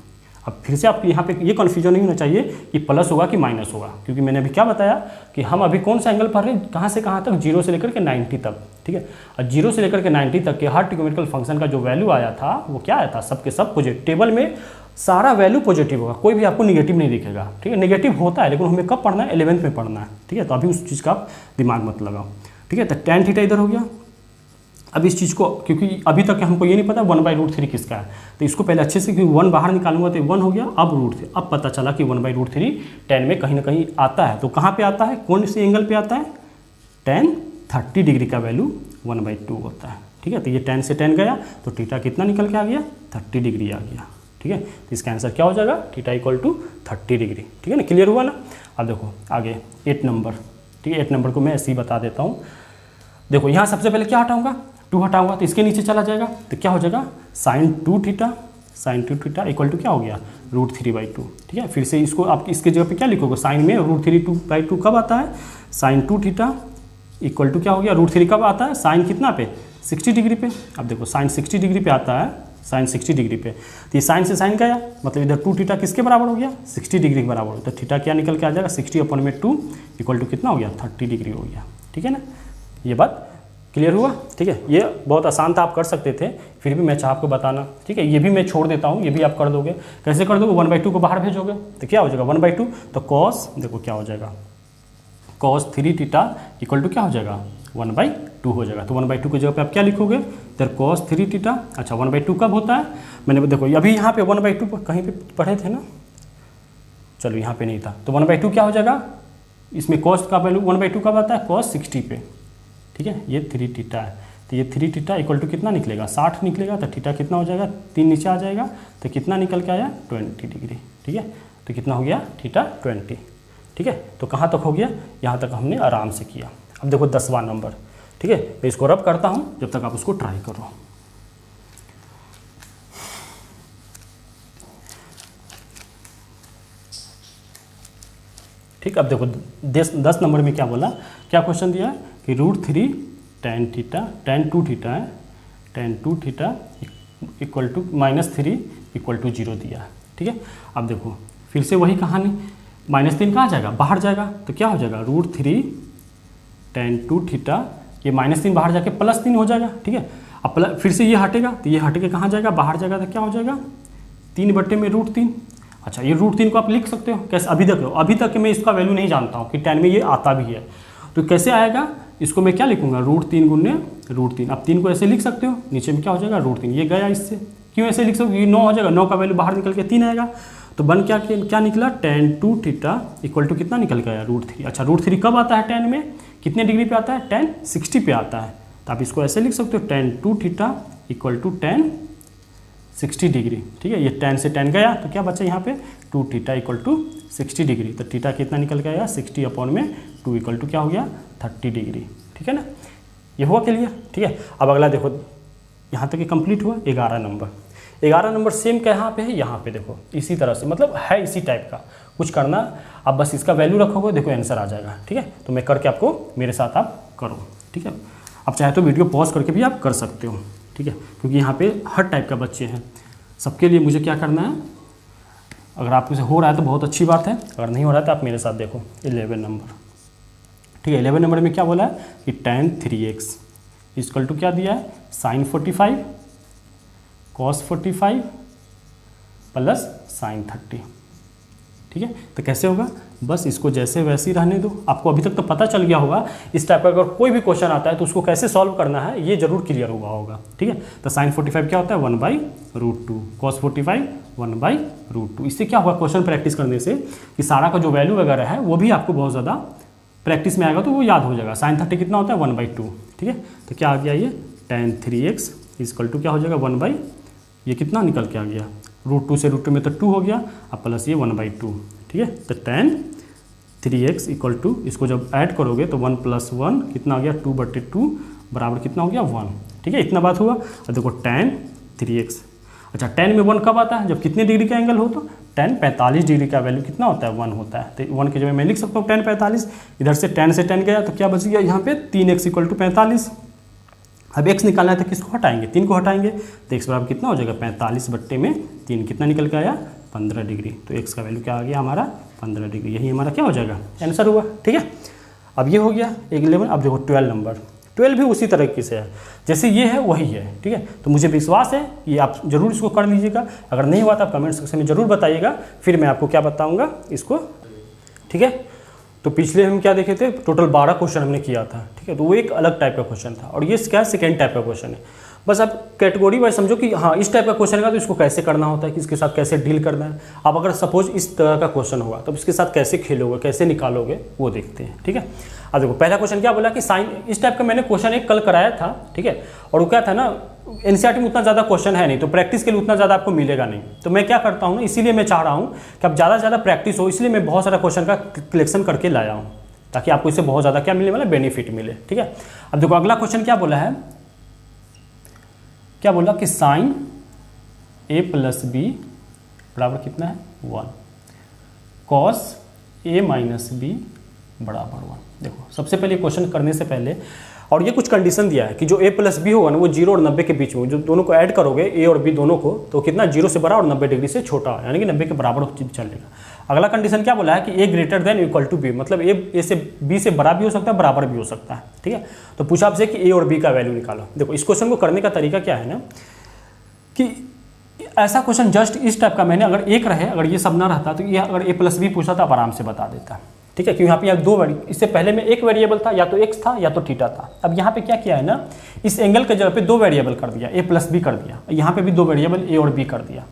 अब फिर से आपको यहाँ पे ये कन्फ्यूजन नहीं होना चाहिए कि प्लस होगा कि माइनस होगा, क्योंकि मैंने अभी क्या बताया कि हम अभी कौन सा एंगल पढ़ रहे हैं, कहाँ से कहाँ तक, 0 से लेकर के 90 तक, ठीक है। और 0 से लेकर के 90 तक के हर ट्रिग्नोमेट्रिकल फंक्शन का जो वैल्यू आया था वो क्या आया था, सब के सब पॉजिटिव, टेबल में सारा वैल्यू पॉजिटिव होगा, कोई भी आपको निगेटिव नहीं दिखेगा, ठीक है। नेगेटिव होता है लेकिन हमें कब पढ़ना है, 11th में पढ़ना है, ठीक है। तो अभी उस चीज़ का आप दिमाग मत लगाओ, ठीक है। तो tan थीटा इधर हो गया। अब इस चीज़ को, क्योंकि अभी तक हमको ये नहीं पता 1/√3 किसका है, तो इसको पहले अच्छे से, क्योंकि 1 बाहर निकालूंगा तो 1 हो गया, अब √3, अब पता चला कि 1/√3 tan में कहीं ना कहीं आता है। तो कहाँ पे आता है, कौन से एंगल पे आता है, tan 30 डिग्री का वैल्यू 1/2 होता है। ठीक है, तो ये tan से tan गया तो थीटा कितना निकल के आ गया, 30 डिग्री आ गया। ठीक है, तो इसका आंसर क्या हो जाएगा, थीटा इक्वल टू 30 डिग्री। ठीक है ना, क्लियर हुआ ना। अब देखो आगे 8 नंबर। ठीक है, 8 नंबर को मैं ऐसे ही बता देता हूँ। देखो यहाँ सबसे पहले क्या हटाऊंगा, 2 हटाऊंगा तो इसके नीचे चला जाएगा, तो क्या हो जाएगा sin 2 थीटा इक्वल टू क्या हो गया, √3/2। ठीक है, फिर से इसको आप इसके जगह पे क्या लिखोगे, साइन में √3/2 कब आता है, sin 2 थीटा इक्वल टू क्या हो गया, √3 कब आता है, साइन कितना पे, 60 डिग्री पे। अब देखो साइन 60 डिग्री पे आता है, साइन 60 डिग्री पे, तो ये साइन से साइन गया, मतलब इधर 2 थीटा किसके बराबर हो गया, 60 डिग्री के बराबर हो, तो थीटा क्या निकल के आ जाएगा, 60/2 इक्वल टू कितना हो गया, 30 डिग्री हो गया। ठीक है ना, ये बात क्लियर हुआ। ठीक है, ये बहुत आसान था, आप कर सकते थे, फिर भी मैं चाह आपको बताना। ठीक है, ये भी मैं छोड़ देता हूँ, ये भी आप कर दोगे। कैसे कर दोगे, 1/2 को बाहर भेजोगे तो क्या हो जाएगा 1/2, तो कॉस, देखो क्या हो जाएगा, cos 3 थीटा इक्वल टू क्या हो जाएगा, 1/2 हो जाएगा। तो 1/2 की जगह पे आप क्या लिखोगे, इधर cos 3 थीटा। अच्छा 1/2 कब होता है, मैंने देखो अभी यहाँ पे 1/2 कहीं पे पढ़े थे ना, चलो यहाँ पे नहीं था, तो 1/2 क्या हो जाएगा, इसमें cos का वैल्यू 1/2 कब आता है, cos 60 पे। ठीक है, ये 3 थीटा है, तो ये 3 थीटा इक्वल टू कितना निकलेगा, 60 निकलेगा, तो थीटा कितना हो जाएगा, 3 नीचे आ जाएगा, तो कितना निकल के आया, 20 डिग्री। ठीक है, तो कितना हो गया, थीटा 20। ठीक है, तो कहाँ तक हो गया, यहाँ तक हमने आराम से किया। अब देखो 10वां नंबर। ठीक है, मैं इसको रब करता हूँ जब तक आप उसको ट्राई करो। ठीक, अब देखो 10 नंबर में क्या बोला, क्या क्वेश्चन दिया है कि √3 tan थीटा, tan 2 थीटा है, tan 2 theta equal to -3 equal to 0 दिया है। ठीक है, अब देखो फिर से वही कहानी, -3 कहाँ जाएगा, बाहर जाएगा, तो क्या हो जाएगा, √3 tan 2 थीटा, ये -3 बाहर जाके +3 हो जाएगा। ठीक है, अब फिर से ये हटेगा, तो ये हट के कहाँ जाएगा, बाहर जाएगा, तो क्या हो जाएगा, 3/√3। अच्छा ये √3 को आप लिख सकते हो कैसे, अभी देखो अभी तक मैं इसका वैल्यू नहीं जानता हूँ कि tan में ये आता भी है, तो कैसे आएगा, इसको मैं क्या लिखूंगा, √3 गुने √3। अब 3 को ऐसे लिख सकते हो, नीचे में क्या हो जाएगा, √3, ये गया इससे, क्यों ऐसे लिख सकते हो, ये 9 हो जाएगा, 9 का वैल्यू बाहर निकल के 3 आएगा, तो बन क्या निकला, tan 2 थीटा इक्वल टू कितना निकल गया, √3। अच्छा √3 कब आता है tan में, कितने डिग्री पे आता है, tan 60 पे आता है, तो आप इसको ऐसे लिख सकते हो, tan 2 theta equal to tan 60 degree. ठीक है, ये tan से tan गया, तो क्या बचा यहाँ पे, 2 थीटा इक्वल टू 60 डिग्री, तो थीटा कितना निकल के आया, 60/2 इक्वल टू क्या हो गया, 30 डिग्री। ठीक है ना, ये हुआ क्लियर। ठीक है, अब अगला देखो, यहाँ तक ये कंप्लीट हुआ। 11 नंबर, 11 नंबर सेम कहाँ पे है, यहाँ पे देखो इसी तरह से, मतलब है इसी टाइप का, कुछ करना आप बस इसका वैल्यू रखोगे, देखो आंसर आ जाएगा। ठीक है, तो मैं करके आपको मेरे साथ आप करो। ठीक है, आप चाहे तो वीडियो पॉज करके भी आप कर सकते हो। ठीक है, क्योंकि यहाँ पे हर टाइप का बच्चे हैं, सबके लिए मुझे क्या करना है, अगर आपसे हो रहा है तो बहुत अच्छी बात है, अगर नहीं हो रहा है तो आप मेरे साथ देखो। 11 नंबर। ठीक है, 11 नंबर में क्या बोला है कि tan 3x इक्वल टू क्या दिया है, sin 45 cos 45 प्लस sin 30। ठीक है, तो कैसे होगा, बस इसको जैसे वैसे ही रहने दो। आपको अभी तक तो पता चल गया होगा, इस टाइप का अगर कोई भी क्वेश्चन आता है तो उसको कैसे सॉल्व करना है ये जरूर क्लियर हुआ होगा। ठीक है, तो sin 45 क्या होता है, 1/√2, cos 45 1/√2। इससे क्या होगा, क्वेश्चन प्रैक्टिस करने से कि सारा का जो वैल्यू वगैरह है वो भी आपको बहुत ज़्यादा प्रैक्टिस में आएगा, तो वो याद हो जाएगा। sin 30 कितना होता है, 1/2। ठीक है, तो क्या आ गया ये, tan 3x इक्वल टू क्या हो जाएगा, 1/, ये कितना निकल के आ गया, √2 से √2 में तो 2 हो गया, अब प्लस ये 1/2। ठीक है, तो tan 3x इक्वल टू, इसको जब ऐड करोगे तो 1 + 1 कितना आ गया, 2/2 बराबर कितना हो गया, 1। ठीक है, इतना बात हुआ। अब देखो tan 3x, अच्छा tan में 1 कब आता है, जब कितने डिग्री का एंगल हो, तो tan 45 डिग्री का वैल्यू कितना होता है, 1 होता है, तो 1 की जगह मैं लिख सकता हूँ tan 45। इधर से tan गया तो क्या बच गया यहाँ पे, 3x इक्वल टू 45। अब x निकालना है तो किसको हटाएंगे, 3 को हटाएंगे, तो x बराबर कितना हो जाएगा, 45/3 कितना निकल के आया, 15 डिग्री। तो x का वैल्यू क्या आ गया हमारा, 15 डिग्री, यही हमारा क्या हो जाएगा, आंसर हुआ। ठीक है, अब ये हो गया 11। अब देखो 12 नंबर, 12 भी उसी तरीके से है, जैसे ये है वही है। ठीक है, तो मुझे विश्वास है ये आप जरूर इसको कर लीजिएगा, अगर नहीं हुआ तो आप कमेंट सेक्शन में जरूर बताइएगा, फिर मैं आपको क्या बताऊँगा इसको। ठीक है, तो पिछले हम क्या देखे थे, टोटल 12 क्वेश्चन हमने किया था, ठीक है। तो वो एक अलग टाइप का क्वेश्चन था, और ये क्या सेकेंड टाइप का क्वेश्चन है। बस आप कैटेगरी वाइज समझो कि हाँ इस टाइप का क्वेश्चन का तो इसको कैसे करना होता है, कि इसके साथ कैसे डील करना है। आप अगर सपोज इस तरह का क्वेश्चन होगा तो इसके साथ कैसे खेलोगे, कैसे निकालोगे, वो देखते हैं, ठीक है। अब देखो पहला क्वेश्चन क्या बोला कि साइन, इस टाइप का मैंने क्वेश्चन एक कल कराया था, ठीक है। और वो क्या था ना, एनसीईआरटी में उतना ज़्यादा क्वेश्चन है नहीं, तो प्रैक्टिस के लिए उतना ज़्यादा आपको मिलेगा नहीं। तो मैं क्या करता हूँ ना, इसीलिए मैं चाह रहा हूँ कि अब ज़्यादा से ज़्यादा प्रैक्टिस हो, इसलिए मैं बहुत सारा क्वेश्चन का कलेक्शन करके लाया हूँ, ताकि आपको इससे बहुत ज़्यादा क्या मिलने वाला, बेनिफिट मिले, ठीक है। अब देखो अगला क्वेश्चन क्या बोला है, क्या बोला कि साइन a प्लस बी बराबर कितना है 1, कॉस a माइनस बी बराबर 1। देखो सबसे पहले क्वेश्चन करने से पहले, और ये कुछ कंडीशन दिया है कि जो a प्लस बी होगा ना वो 0 और 90 के बीच में, जो दोनों को ऐड करोगे a और b दोनों को, तो कितना 0 से बड़ा और 90 डिग्री से छोटा, यानी कि 90 के बराबर चलेगा। अगला कंडीशन क्या बोला है कि a greater than equal to b, मतलब a से b से बड़ा भी हो सकता है, बराबर भी हो सकता है, ठीक है। तो पूछा आपसे कि a और b का वैल्यू निकालो। देखो इस क्वेश्चन को करने का तरीका क्या है ना, कि ऐसा क्वेश्चन जस्ट इस टाइप का मैंने अगर एक रहे, अगर ये सब ना रहता तो ये अगर a प्लस बी पूछा तो आप आराम से बता देता, ठीक है। क्योंकि यहाँ पे यहाँ दो इससे पहले में एक वेरिएबल था, या तो x था या तो थीटा था। अब यहाँ पे क्या किया है ना, इस एंगल के जगह पे दो वेरिएबल कर दिया, a प्लस बी कर दिया, यहाँ पे भी दो वेरिएबल a और b कर दिया।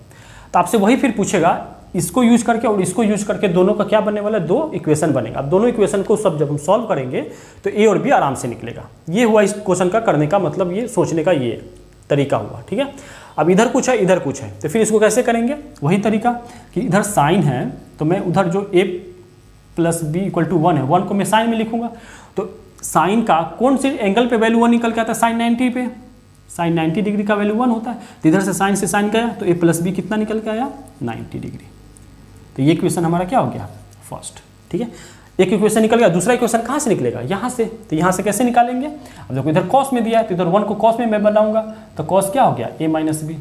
तो आपसे वही फिर पूछेगा इसको यूज करके और इसको यूज करके दोनों का क्या बनने वाला है, दो इक्वेशन बनेगा। अब दोनों इक्वेशन को सब जब हम सॉल्व करेंगे तो a और b आराम से निकलेगा। ये हुआ इस क्वेश्चन का करने का मतलब, ये सोचने का ये तरीका हुआ, ठीक है। अब इधर कुछ है इधर कुछ है, तो फिर इसको कैसे करेंगे, वही तरीका कि इधर साइन है तो मैं उधर जो a plus b equal to 1 है, 1 को मैं साइन में लिखूंगा। तो साइन का कौन से एंगल पे वैल्यू 1 निकल के आता है, साइन 90 पे, साइन 90 डिग्री का वैल्यू 1 होता है। तो इधर से साइन गया तो a प्लस बी कितना निकल के आया 90 डिग्री। तो ये इक्वेशन हमारा क्या हो गया, फर्स्ट, ठीक है। एक इक्वेशन निकल गया, दूसरा इक्वेशन कहाँ से निकलेगा, यहाँ से। तो यहाँ से कैसे निकालेंगे, अब देखो इधर कॉस में दिया है तो इधर 1 को कॉस में मैं बनाऊंगा, तो कॉस क्या हो गया a minus b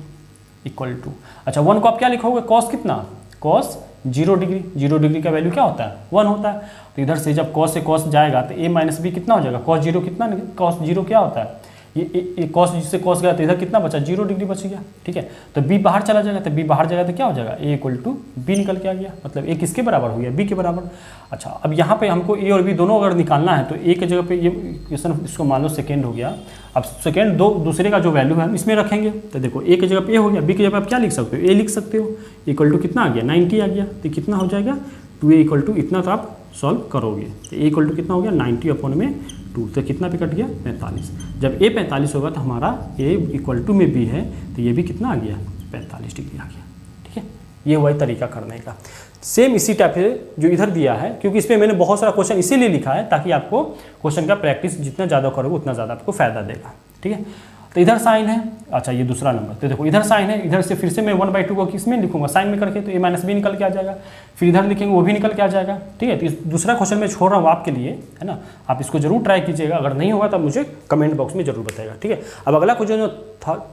equal to, अच्छा 1 को आप क्या लिखोगे, कॉस कितना, कॉस 0 डिग्री, 0 डिग्री का वैल्यू क्या होता है 1 होता है। तो इधर से जब कॉस से कॉस जाएगा तो a माइनस बी कितना हो जाएगा, कॉस 0 कितना, कॉस 0 क्या होता है, ये कॉस जिससे कॉस गया तो इधर कितना बचा 0 डिग्री बच गया, ठीक है। तो b बाहर चला जाएगा, तो b बाहर जाएगा तो क्या हो जाएगा a इक्वल टू बी निकल के आ गया, मतलब a किसके बराबर हो गया, b के बराबर। अच्छा अब यहाँ पे हमको a और b दोनों अगर निकालना है तो a के जगह पे ये क्वेश्चन इसको मान लो सेकेंड हो गया। अब सेकेंड दूसरे का जो वैल्यू है हम इसमें रखेंगे, तो देखो a की जगह पे a हो गया, b की जगह आप क्या लिख सकते हो, a लिख सकते हो, इक्वल टू कितना आ गया 90 आ गया। तो कितना हो जाएगा 2a इक्वल टू इतना, तो आप सॉल्व करोगे तो a इक्वल टू कितना हो गया 90 अपॉन में 2, तो कितना पे कट गया 45। जब a 45 होगा तो हमारा a इक्वल टू में b है, तो ये भी कितना आ गया 45 डिग्री आ गया, ठीक है। ये हुआ तरीका करने का। सेम इसी टाइप से जो इधर दिया है, क्योंकि इसमें मैंने बहुत सारा क्वेश्चन इसीलिए लिखा है ताकि आपको क्वेश्चन का प्रैक्टिस जितना ज़्यादा करोगे उतना ज़्यादा आपको फायदा देगा, ठीक है। तो इधर साइन है, अच्छा ये दूसरा नंबर, तो देखो इधर साइन है, इधर से फिर से मैं 1/2 को किस में लिखूंगा, साइन में करके, तो a माइनस बी निकल के आ जाएगा। फिर इधर लिखेंगे वो भी निकल के आ जाएगा, ठीक है। तो इस दूसरा क्वेश्चन मैं छोड़ रहा हूँ आपके लिए, है ना, आप इसको जरूर ट्राई कीजिएगा, अगर नहीं होगा तो मुझे कमेंट बॉक्स में जरूर बताएगा, ठीक है। अब अगला क्वेश्चन जो था,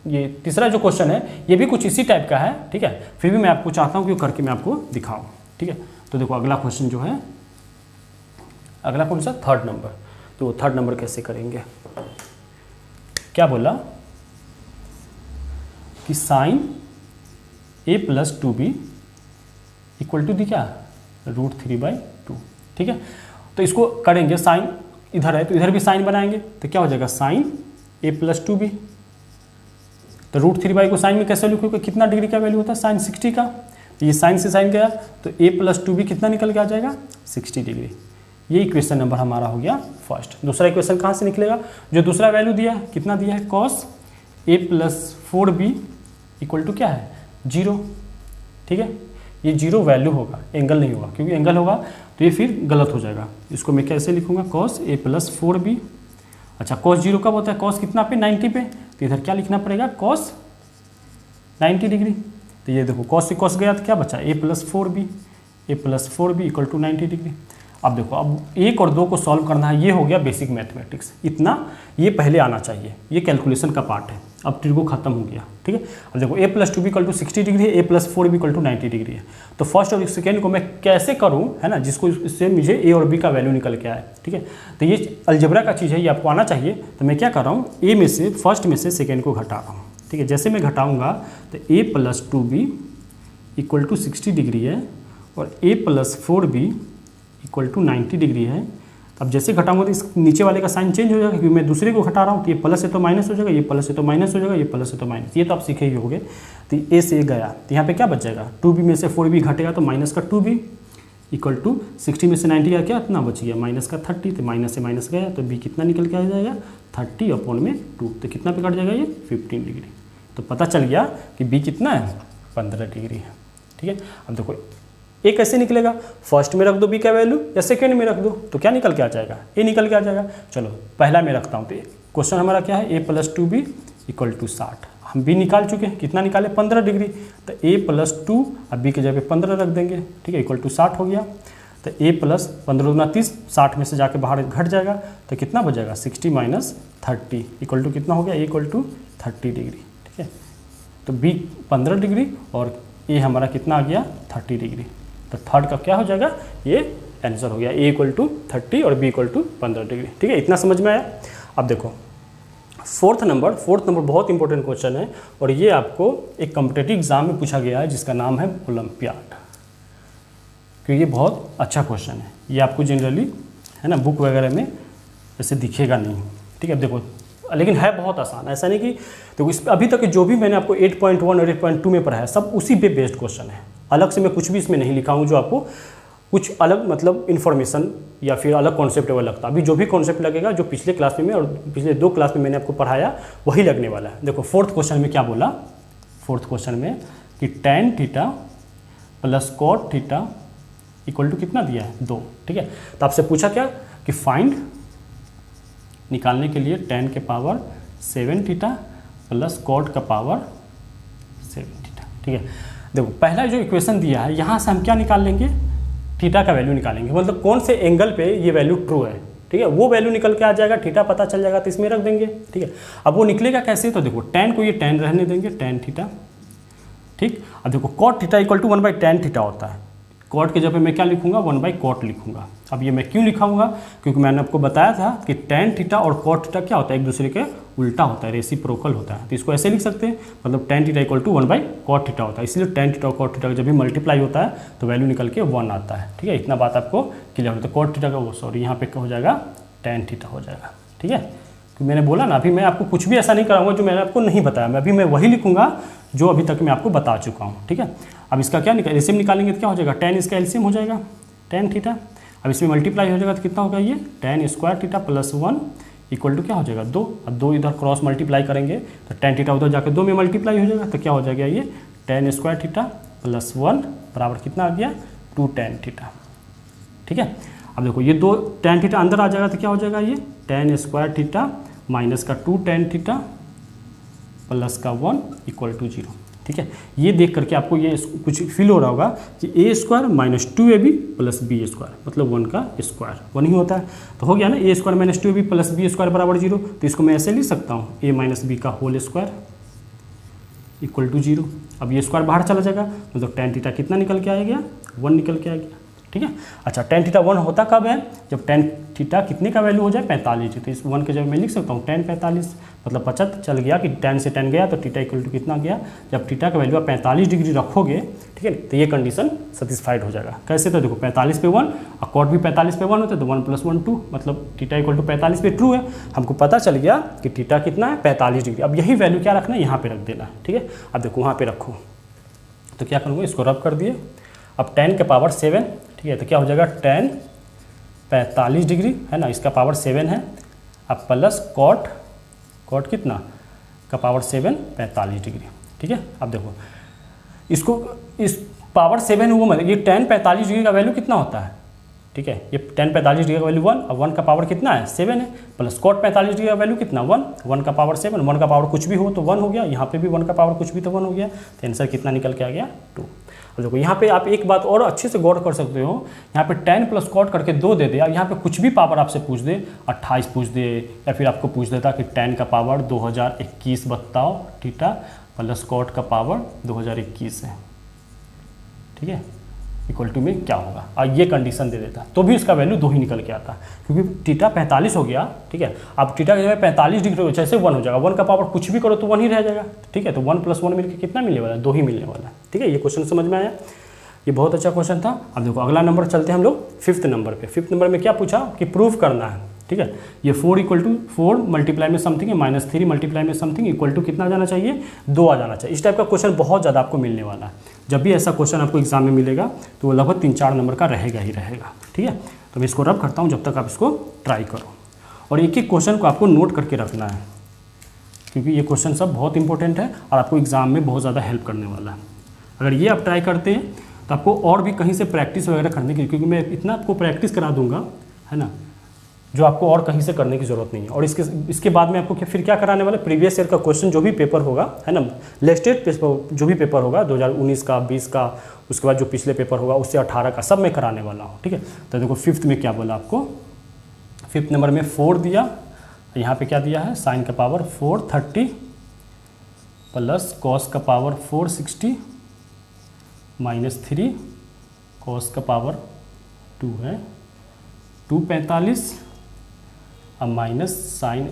ये तीसरा जो क्वेश्चन है ये भी कुछ इसी टाइप का है, ठीक है। फिर भी मैं आपको चाहता हूँ कि करके मैं आपको दिखाऊँ, ठीक है। तो देखो अगला क्वेश्चन जो है, अगला कौन सा, थर्ड नंबर। तो थर्ड नंबर कैसे करेंगे, क्या बोला कि sine a plus 2b equal to दी क्या √3/2, ठीक है। तो इसको करेंगे, साइन इधर है तो इधर भी साइन बनाएंगे, तो क्या हो जाएगा साइन a प्लस 2b। तो √3/2 को साइन में कैसे लिखोगे, कितना डिग्री का वैल्यू होता है साइन 60 का, तो ये साइन से साइन गया तो a प्लस 2b कितना निकल के आ जाएगा 60 डिग्री। ये इक्वेशन नंबर हमारा हो गया फर्स्ट। दूसरा इक्वेशन कहाँ से निकलेगा, जो दूसरा वैल्यू दिया है कितना दिया है, cos a plus 4b equal to क्या है 0, ठीक है। ये 0 वैल्यू होगा, एंगल नहीं होगा, क्योंकि एंगल होगा तो ये फिर गलत हो जाएगा। इसको मैं कैसे लिखूंगा, कॉस a प्लस 4b। अच्छा कॉस 0 कब होता है, कॉस कितना पे 90 पे, तो इधर क्या लिखना पड़ेगा कॉस 90 डिग्री। तो ये देखो कॉस से कॉस गया तो क्या बचा a plus 4b equal to 90 degree. अब देखो अब 1 और 2 को सॉल्व करना है, ये हो गया बेसिक मैथमेटिक्स, इतना ये पहले आना चाहिए, ये कैलकुलेशन का पार्ट है। अब ट्रिगो खत्म हो गया, ठीक है। अब देखो a plus 2b equal to 60 degree है, a plus 4b equal to 90 degree है। तो फर्स्ट और सेकेंड को मैं कैसे करूँ, है ना, जिसको इससे मुझे a और b का वैल्यू निकल के आए, ठीक है। तो ये अलजेब्रा का चीज़ है, ये आपको आना चाहिए। तो मैं क्या कर रहा हूँ, a में से फर्स्ट में से सेकेंड को घटा रहा हूँ, ठीक है। जैसे मैं घटाऊँगा तो a plus 2b equal to 60 degree है और a plus 4b equal to 90 degree है। अब जैसे घटाऊंगा तो इस नीचे वाले का साइन चेंज हो जाएगा, क्योंकि मैं दूसरे को घटा रहा हूँ। तो ये प्लस है तो माइनस हो जाएगा, ये प्लस है तो माइनस हो जाएगा, ये प्लस है तो माइनस। ये तो आप सीखे ही होगे। तो ए से गया तो यहाँ पे क्या बच जाएगा, 2b में से 4b घटेगा तो माइनस का 2b इक्वल टू 60 में से 90 का क्या इतना बच गया, माइनस का 30। तो माइनस से माइनस गया तो b कितना निकल के आ जाएगा, 30 अपॉन में 2। तो कितना पे कट जाएगा ये 15 डिग्री। तो पता चल गया कि b कितना है, 15 डिग्री है। ठीक है, अब देखो ए कैसे निकलेगा, फर्स्ट में रख दो बी का वैल्यू या सेकेंड में रख दो तो क्या निकल के आ जाएगा, ए निकल के आ जाएगा। चलो पहला में रखता हूँ। तो क्वेश्चन हमारा क्या है, ए प्लस 2b इक्वल टू 60। हम बी निकाल चुके हैं, कितना निकाले 15 डिग्री। तो ए प्लस 2 अब बी के जगह 15 रख देंगे। ठीक है, इक्वल टू 60 हो गया। तो ए प्लस 15 दूना 30, 60 में से जाके बाहर घट जाएगा तो कितना बचेगा 60 माइनस 30 इक्वल टू कितना हो गया, ए इक्वल टू 30 डिग्री। ठीक है, तो बी 15 डिग्री और ए हमारा कितना आ गया 30 डिग्री। तो थर्ड का क्या हो जाएगा, ये आंसर हो गया, ए इक्वल टू 30 और बी इक्वल टू 15 डिग्री। ठीक है, इतना समझ में आया। अब देखो फोर्थ नंबर बहुत इंपॉर्टेंट क्वेश्चन है और ये आपको एक कॉम्पिटिटिव एग्जाम में पूछा गया है जिसका नाम है ओलंपियाड। क्योंकि ये बहुत अच्छा क्वेश्चन है, ये आपको जनरली है ना बुक वगैरह में ऐसे दिखेगा नहीं। ठीक है, देखो लेकिन है बहुत आसान, ऐसा नहीं कि देखो इस अभी तक जो भी मैंने आपको 8.1 और 8.2 में पढ़ा है सब उसी पे बेस्ड क्वेश्चन है। अलग से मैं कुछ भी इसमें नहीं लिखा हूँ जो आपको कुछ अलग मतलब इन्फॉर्मेशन या फिर अलग कॉन्सेप्ट वो लगता। अभी जो भी कॉन्सेप्ट लगेगा जो पिछले क्लास में और पिछले 2 क्लास में मैंने आपको पढ़ाया वही लगने वाला है। देखो फोर्थ क्वेश्चन में क्या बोला, फोर्थ क्वेश्चन में कि tan theta plus cot theta equal to कितना दिया है 2। ठीक है, तो आपसे पूछा क्या कि फाइंड निकालने के लिए tan के पावर 7 थीटा प्लस cot का पावर 7 थीटा। ठीक है, देखो पहला जो इक्वेशन दिया है यहाँ से हम क्या निकाल लेंगे, थीटा का वैल्यू निकालेंगे, मतलब कौन से एंगल पे ये वैल्यू ट्रू है। ठीक है, वो वैल्यू निकल के आ जाएगा, थीटा पता चल जाएगा तो इसमें रख देंगे। ठीक है, अब वो निकलेगा कैसे, तो देखो tan को ये tan रहने देंगे, tan थीटा। ठीक, अब देखो cot theta equal to 1/tan theta होता है। cot के जगह मैं क्या लिखूंगा, 1/cot लिखूंगा। अब ये मैं क्यों लिखाऊंगा, क्योंकि मैंने आपको बताया था कि tan थीटा और cot थीटा क्या होता है, एक दूसरे के उल्टा होता है, रेसिप्रोकल होता है। तो इसको ऐसे लिख सकते हैं, मतलब tan theta equal to 1/cot theta होता है। इसलिए tan थीटा और cot थीटा का जब भी मल्टीप्लाई होता है तो वैल्यू निकल के 1 आता है। ठीक है, इतना बात आपको क्लियर हो। तो cot थीटा का वो सॉरी यहाँ पे हो जाएगा tan थीटा हो जाएगा। ठीक है, तो मैंने बोला ना अभी मैं आपको कुछ भी ऐसा नहीं कराऊंगा जो मैंने आपको नहीं बताया, मैं अभी मैं वही लिखूंगा जो अभी तक मैं आपको बता चुका हूँ। ठीक है, अब इसका क्या एलसीएम निकालेंगे तो क्या हो जाएगा, tan इसका एलसीएम हो जाएगा tan थीटा। अब इसमें मल्टीप्लाई हो जाएगा तो कितना होगा, ये tan square theta plus 1 equal to क्या हो जाएगा 2। अब 2 इधर क्रॉस मल्टीप्लाई करेंगे तो tan थीटा उधर जाकर 2 में मल्टीप्लाई हो जाएगा तो क्या हो जाएगा, ये tan स्क्वायर थीटा प्लस 1 बराबर कितना आ गया 2 tan थीटा। ठीक है, अब देखो ये 2 tan थीटा अंदर आ जाएगा तो क्या हो जाएगा, ये tan स्क्वायर थीटा माइनस का 2 tan थीटा प्लस का 1 इक्वल टू 0। ठीक है, ये देख करके आपको ये कुछ फील हो रहा होगा कि a square minus 2ab plus b square मतलब 1 का स्क्वायर 1 ही होता है। तो हो गया ना, a square minus 2ab plus b square बराबर 0। तो इसको मैं ऐसे लिख सकता हूँ a माइनस बी का होल स्क्वायर इक्वल टू 0। अब ये स्क्वायर बाहर चला जाएगा मतलब tan थीटा कितना निकल के आएगा, 1 निकल के आ गया। ठीक है, अच्छा tan थीटा 1 होता कब है, जब tan थीटा कितने का वैल्यू हो जाए 45। तो इस 1 के जगह मैं लिख सकता हूँ tan 45 मतलब 75 चल गया कि tan से tan गया तो थीटा इक्वल टू कितना गया, जब थीटा का वैल्यू आप 45 डिग्री रखोगे। ठीक है, तो ये कंडीशन सेटिस्फाइड हो जाएगा। कैसे, तो देखो 45 पे 1 और cot भी 45 पे 1 होता है तो 1 + 1 2 मतलब थीटा इक्वल टू 45 पे ट्रू है। हमको पता चल गया कि थीटा कितना है 45 डिग्री। अब यही वैल्यू क्या रखना है, यहाँ पे रख देना है। ठीक है, अब देखो वहाँ पे रखो तो क्या करूँगा, इसको रब कर दिए। अब tan के पावर 7। ठीक है, तो क्या हो जाएगा tan 45 डिग्री है ना, इसका पावर 7 है। अब प्लस cot कितना का पावर 7 45 डिग्री। ठीक है, अब देखो इसको इस पावर 7 वो मतलब ये tan 45 डिग्री का वैल्यू कितना होता है। ठीक है, ये tan 45 डिग्री का वैल्यू 1 और 1 का पावर कितना है 7 है, प्लस cot 45 डिग्री का वैल्यू कितना 1 का पावर 7, 1 का पावर कुछ भी हो तो 1 हो गया, यहाँ पे भी 1 का पावर कुछ भी तो 1 हो गया। तो आंसर कितना निकल के आ गया 2। अब देखो यहाँ पे आप एक बात और अच्छे से गौर कर सकते हो, यहाँ पे tan प्लस cot करके 2 दे दे। अब यहाँ पे कुछ भी पावर आपसे पूछ दे, 28 पूछ दे या फिर आपको पूछ देता कि tan का पावर 2021 बताओ थीटा प्लस cot का पावर 2021 है। ठीक है, इक्वल टू में क्या होगा, और ये कंडीशन दे देता तो भी इसका वैल्यू 2 ही निकल के आता क्योंकि थीटा 45 हो गया। ठीक है, अब थीटा की जगह 45 डिग्री जैसे 1 हो जाएगा, 1 का पावर कुछ भी करो तो 1 ही रह जाएगा। ठीक है, तो 1 + 1 मिलकर कितना मिलने वाला है, 2 ही मिलने वाला है। ठीक है, ये क्वेश्चन समझ में आया। ये बहुत अच्छा क्वेश्चन था। अब देखो अगला नंबर चलते हैं हम लोग 5th नंबर पे। 5th नंबर में क्या पूछा कि प्रूफ करना है, ठीक है। ये 4 = 4 मल्टीप्लाई में समथिंग है -3 मल्टीप्लाई में समथिंग इक्वल टू कितना आ जाना चाहिए, 2 आ जाना चाहिए। इस टाइप का क्वेश्चन बहुत ज़्यादा आपको मिलने वाला है। जब भी ऐसा क्वेश्चन आपको एग्जाम में मिलेगा तो वो लगभग 3-4 नंबर का रहेगा ही रहेगा, ठीक है। तो मैं इसको रब करता हूँ जब तक आप इसको ट्राई करो, और एक एक क्वेश्चन को आपको नोट करके रखना है, क्योंकि ये क्वेश्चन सब बहुत इंपॉर्टेंट है और आपको एग्जाम में बहुत ज़्यादा हेल्प करने वाला है। अगर ये आप ट्राई करते हैं तो आपको और भी कहीं से प्रैक्टिस वगैरह करने की, क्योंकि मैं इतना आपको प्रैक्टिस करा दूंगा, है ना, जो आपको और कहीं से करने की ज़रूरत नहीं है। और इसके बाद में आपको फिर क्या कराने वाला, प्रीवियस ईयर का क्वेश्चन जो भी पेपर होगा, है ना, लेटेस्ट पेपर जो भी पेपर होगा 2019 का, 20 का, उसके बाद जो पिछले पेपर होगा उससे 18 का, सब मैं कराने वाला हूँ, ठीक है। तो देखो 5th में क्या बोला आपको, 5th नंबर में 4 दिया, यहाँ पे क्या दिया है, साइन का पावर 430 प्लस कॉस का पावर 460 -3 कॉस का पावर 2 है 245 अब minus sine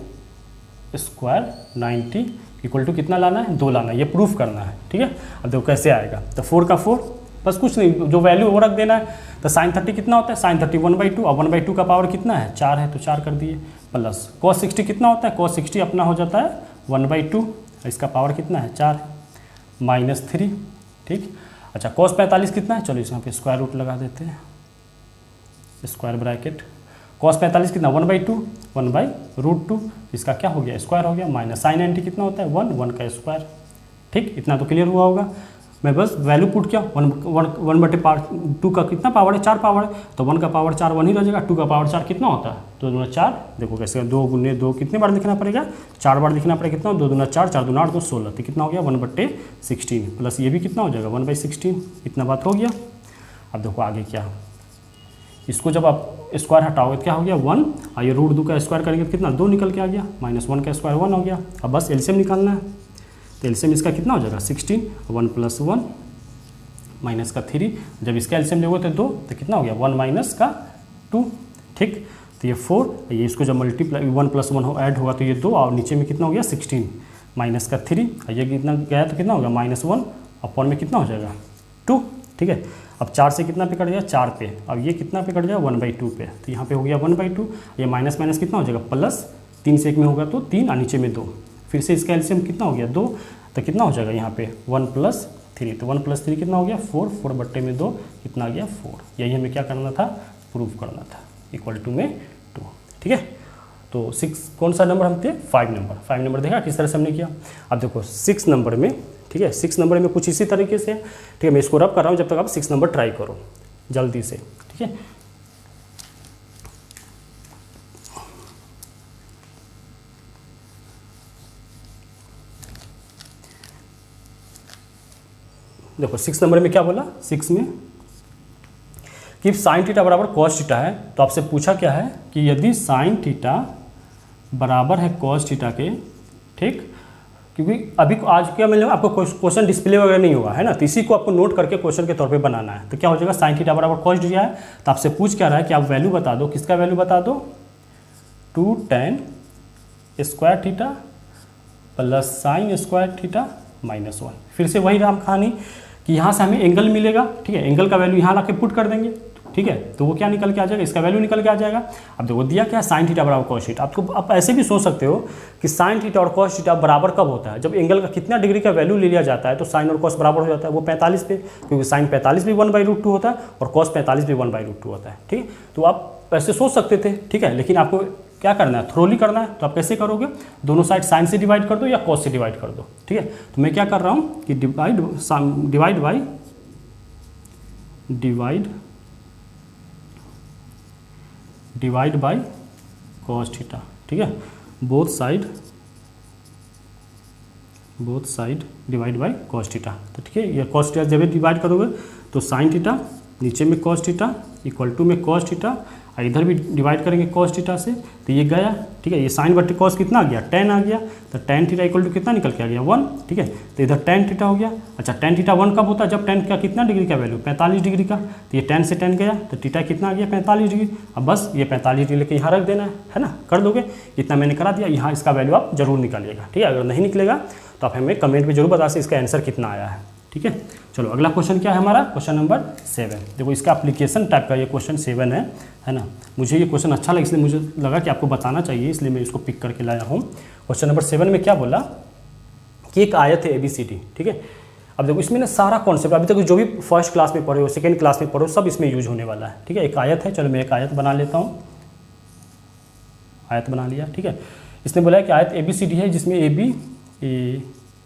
square 90 equal to कितना लाना है, 2 लाना है। ये प्रूफ करना है, ठीक है। अब देखो कैसे आएगा, तो 4 का 4 बस कुछ नहीं, जो वैल्यू वो रख देना है। तो साइन 30 कितना होता है, साइन 30 1/2, अब 1/2 का पावर कितना है, 4 है तो 4 कर दिए, प्लस cos 60 कितना होता है, cos 60 अपना हो जाता है 1/2, इसका पावर कितना है 4 -3, ठीक। अच्छा cos 45 कितना है, चलो इस यहाँ पे स्क्वायर रूट लगा देते हैं, स्क्वायर ब्रैकेट, cos 45 कितना 1/2, 1/√2, इसका क्या हो गया, स्क्वायर हो गया, माइनस साइन 90 कितना होता है 1 का स्क्वायर, ठीक। इतना तो क्लियर हुआ होगा। मैं बस वैल्यू पुट किया, 1/2 का कितना पावर है, 4 पावर है, तो 1 का पावर 4 1 ही रह जाएगा, 2 का पावर 4 कितना होता है, 2 दूना 4, देखो कैसे 2 × 2 कितने बार लिखना पड़ेगा, 4 बार लिखना पड़ेगा, कितना 2 दूना 4, 4 दूना 8, 2 16, तो कितना हो गया 1/16 प्लस ये भी कितना हो जाएगा 1/16, इतना बात हो गया। अब देखो आगे क्या, इसको जब आप स्क्वायर हटाओगे तो क्या हो गया 1, और ये √2 का स्क्वायर करेंगे तो कितना 2 निकल के आ गया, -1 का स्क्वायर 1 हो गया। अब बस एलसीएम निकालना है, तो एलसीएम इसका कितना हो जाएगा 16, 1 + 1 माइनस का 3, जब इसका एलसीएम लोगे तो 2, तो कितना हो गया 1 - का 2, ठीक। तो ये 4, ये इसको जब मल्टीप्लाई 1 + 1 ऐड होगा तो ये 2, और नीचे में कितना हो गया 16 माइनस का 3, ये कितना गया तो कितना होगा -1 अपॉन में कितना हो जाएगा 2, ठीक है। अब 4 से कितना पे कट गया 4 पे, अब ये कितना पे कट गया 1/2 पे, तो यहाँ पे हो गया 1/2, ये माइनस माइनस कितना हो जाएगा प्लस, 3 से 1 में होगा तो 3 और नीचे में 2, फिर से इसका एलसीएम कितना हो गया 2, तो कितना हो जाएगा यहाँ पे 1 + 3, तो 1 + 3 कितना हो गया 4, 4/2 कितना आ गया 4, यही हमें क्या करना था, प्रूफ करना था, इक्वल टू में 2, ठीक है। तो 6 कौन सा नंबर हम थे, 5 नंबर देखा किस तरह से हमने किया। अब देखो 6 नंबर में, ठीक है, 6 नंबर में कुछ इसी तरीके से, ठीक है। मैं इसको रब कर रहा हूँ जब तक आप 6 नंबर ट्राई करो जल्दी से, ठीक है। देखो 6 नंबर में क्या बोला, 6 में कि साइन थीटा बराबर कॉस थीटा है, तो आपसे पूछा क्या है कि यदि साइन थीटा बराबर है कॉस थीटा के, ठीक, क्योंकि अभी आज क्या मिलेगा आपको क्वेश्चन डिस्प्ले वगैरह नहीं हुआ है ना, तो इसी को आपको नोट करके क्वेश्चन के तौर पे बनाना है। तो क्या हो जाएगा साइन थीटा बराबर कॉस दिया है, तो आपसे पूछ क्या रहा है कि आप वैल्यू बता दो, किसका वैल्यू बता दो, 2 tan square theta plus sine square theta -1। फिर से वही राम कहानी कि यहाँ से हमें एंगल मिलेगा, ठीक है, एंगल का वैल्यू यहाँ ला के पुट कर देंगे, ठीक है, तो वो क्या निकल के आ जाएगा, इसका वैल्यू निकल के आ जाएगा। अब देखो दिया क्या है साइन थीटा बराबर कॉस थीटा, आपको आप ऐसे भी सोच सकते हो कि साइन थीटा और कॉस थीटा बराबर कब होता है, जब एंगल का कितना डिग्री का वैल्यू ले लिया जाता है तो साइन और कॉस बराबर हो जाता है, वो 45 पे, क्योंकि साइन 45 भी 1/√2 होता है और कॉस 45 भी 1/√2 होता है, ठीक है। तो आप ऐसे सोच सकते थे, ठीक है, लेकिन आपको क्या करना है, थ्रोली करना है, तो आप कैसे करोगे, दोनों साइड साइन से डिवाइड कर दो या कॉस से डिवाइड कर दो, ठीक है। तो मैं क्या कर रहा हूँ कि डिवाइड बाय कॉस थीटा, ठीक है, both side divide by cos theta, तो ठीक है, ये कॉस थीटा जब डिवाइड करोगे तो साइन थीटा नीचे में कॉस थीटा इक्वल टू में कॉस थीटा, और इधर भी डिवाइड करेंगे कॉस थीटा से, तो ये गया, ठीक है, ये साइन बटे कॉस कितना आ गया 10 आ गया, तो tan थीटा इक्वल टू कितना निकल के आ गया 1, ठीक है, तो इधर tan थीटा हो गया। अच्छा tan थीटा 1 कब होता है, जब tan का कितना डिग्री का वैल्यू 45 डिग्री का, तो ये tan से tan गया तो थीटा कितना आ गया 45 डिग्री। अब बस ये 45 डिग्री लेके यहाँ रख देना है ना, कर दोगे, इतना मैंने करा दिया, यहाँ इसका वैल्यू आप जरूर निकालिएगा, ठीक है। अगर नहीं निकलेगा तो आप हमें कमेंट में जरूर बता सकते इसका आंसर कितना आया है, ठीक है। ठीक है। चलो अगला क्वेश्चन क्या है हमारा, क्वेश्चन नंबर 7। देखो इसका एप्लीकेशन टाइप का ये क्वेश्चन 7 है ना। मुझे ये क्वेश्चन अच्छा लगा, इसलिए मुझे लगा कि आपको बताना चाहिए, इसलिए मैं इसको पिक करके लाया हूँ। क्वेश्चन नंबर 7 में क्या बोला कि एक आयत है ABCD, ठीक है। अब देखो इसमें ना सारा कॉन्सेप्ट अभी तक जो भी फर्स्ट क्लास में पढ़े हो, सेकेंड क्लास में पढ़े हो, सब इसमें यूज होने वाला है, ठीक है। एक आयत है, चलो मैं एक आयत बना लेता हूँ, आयत बना लिया, ठीक है। इसने बोला है कि आयत ABCD है जिसमें AB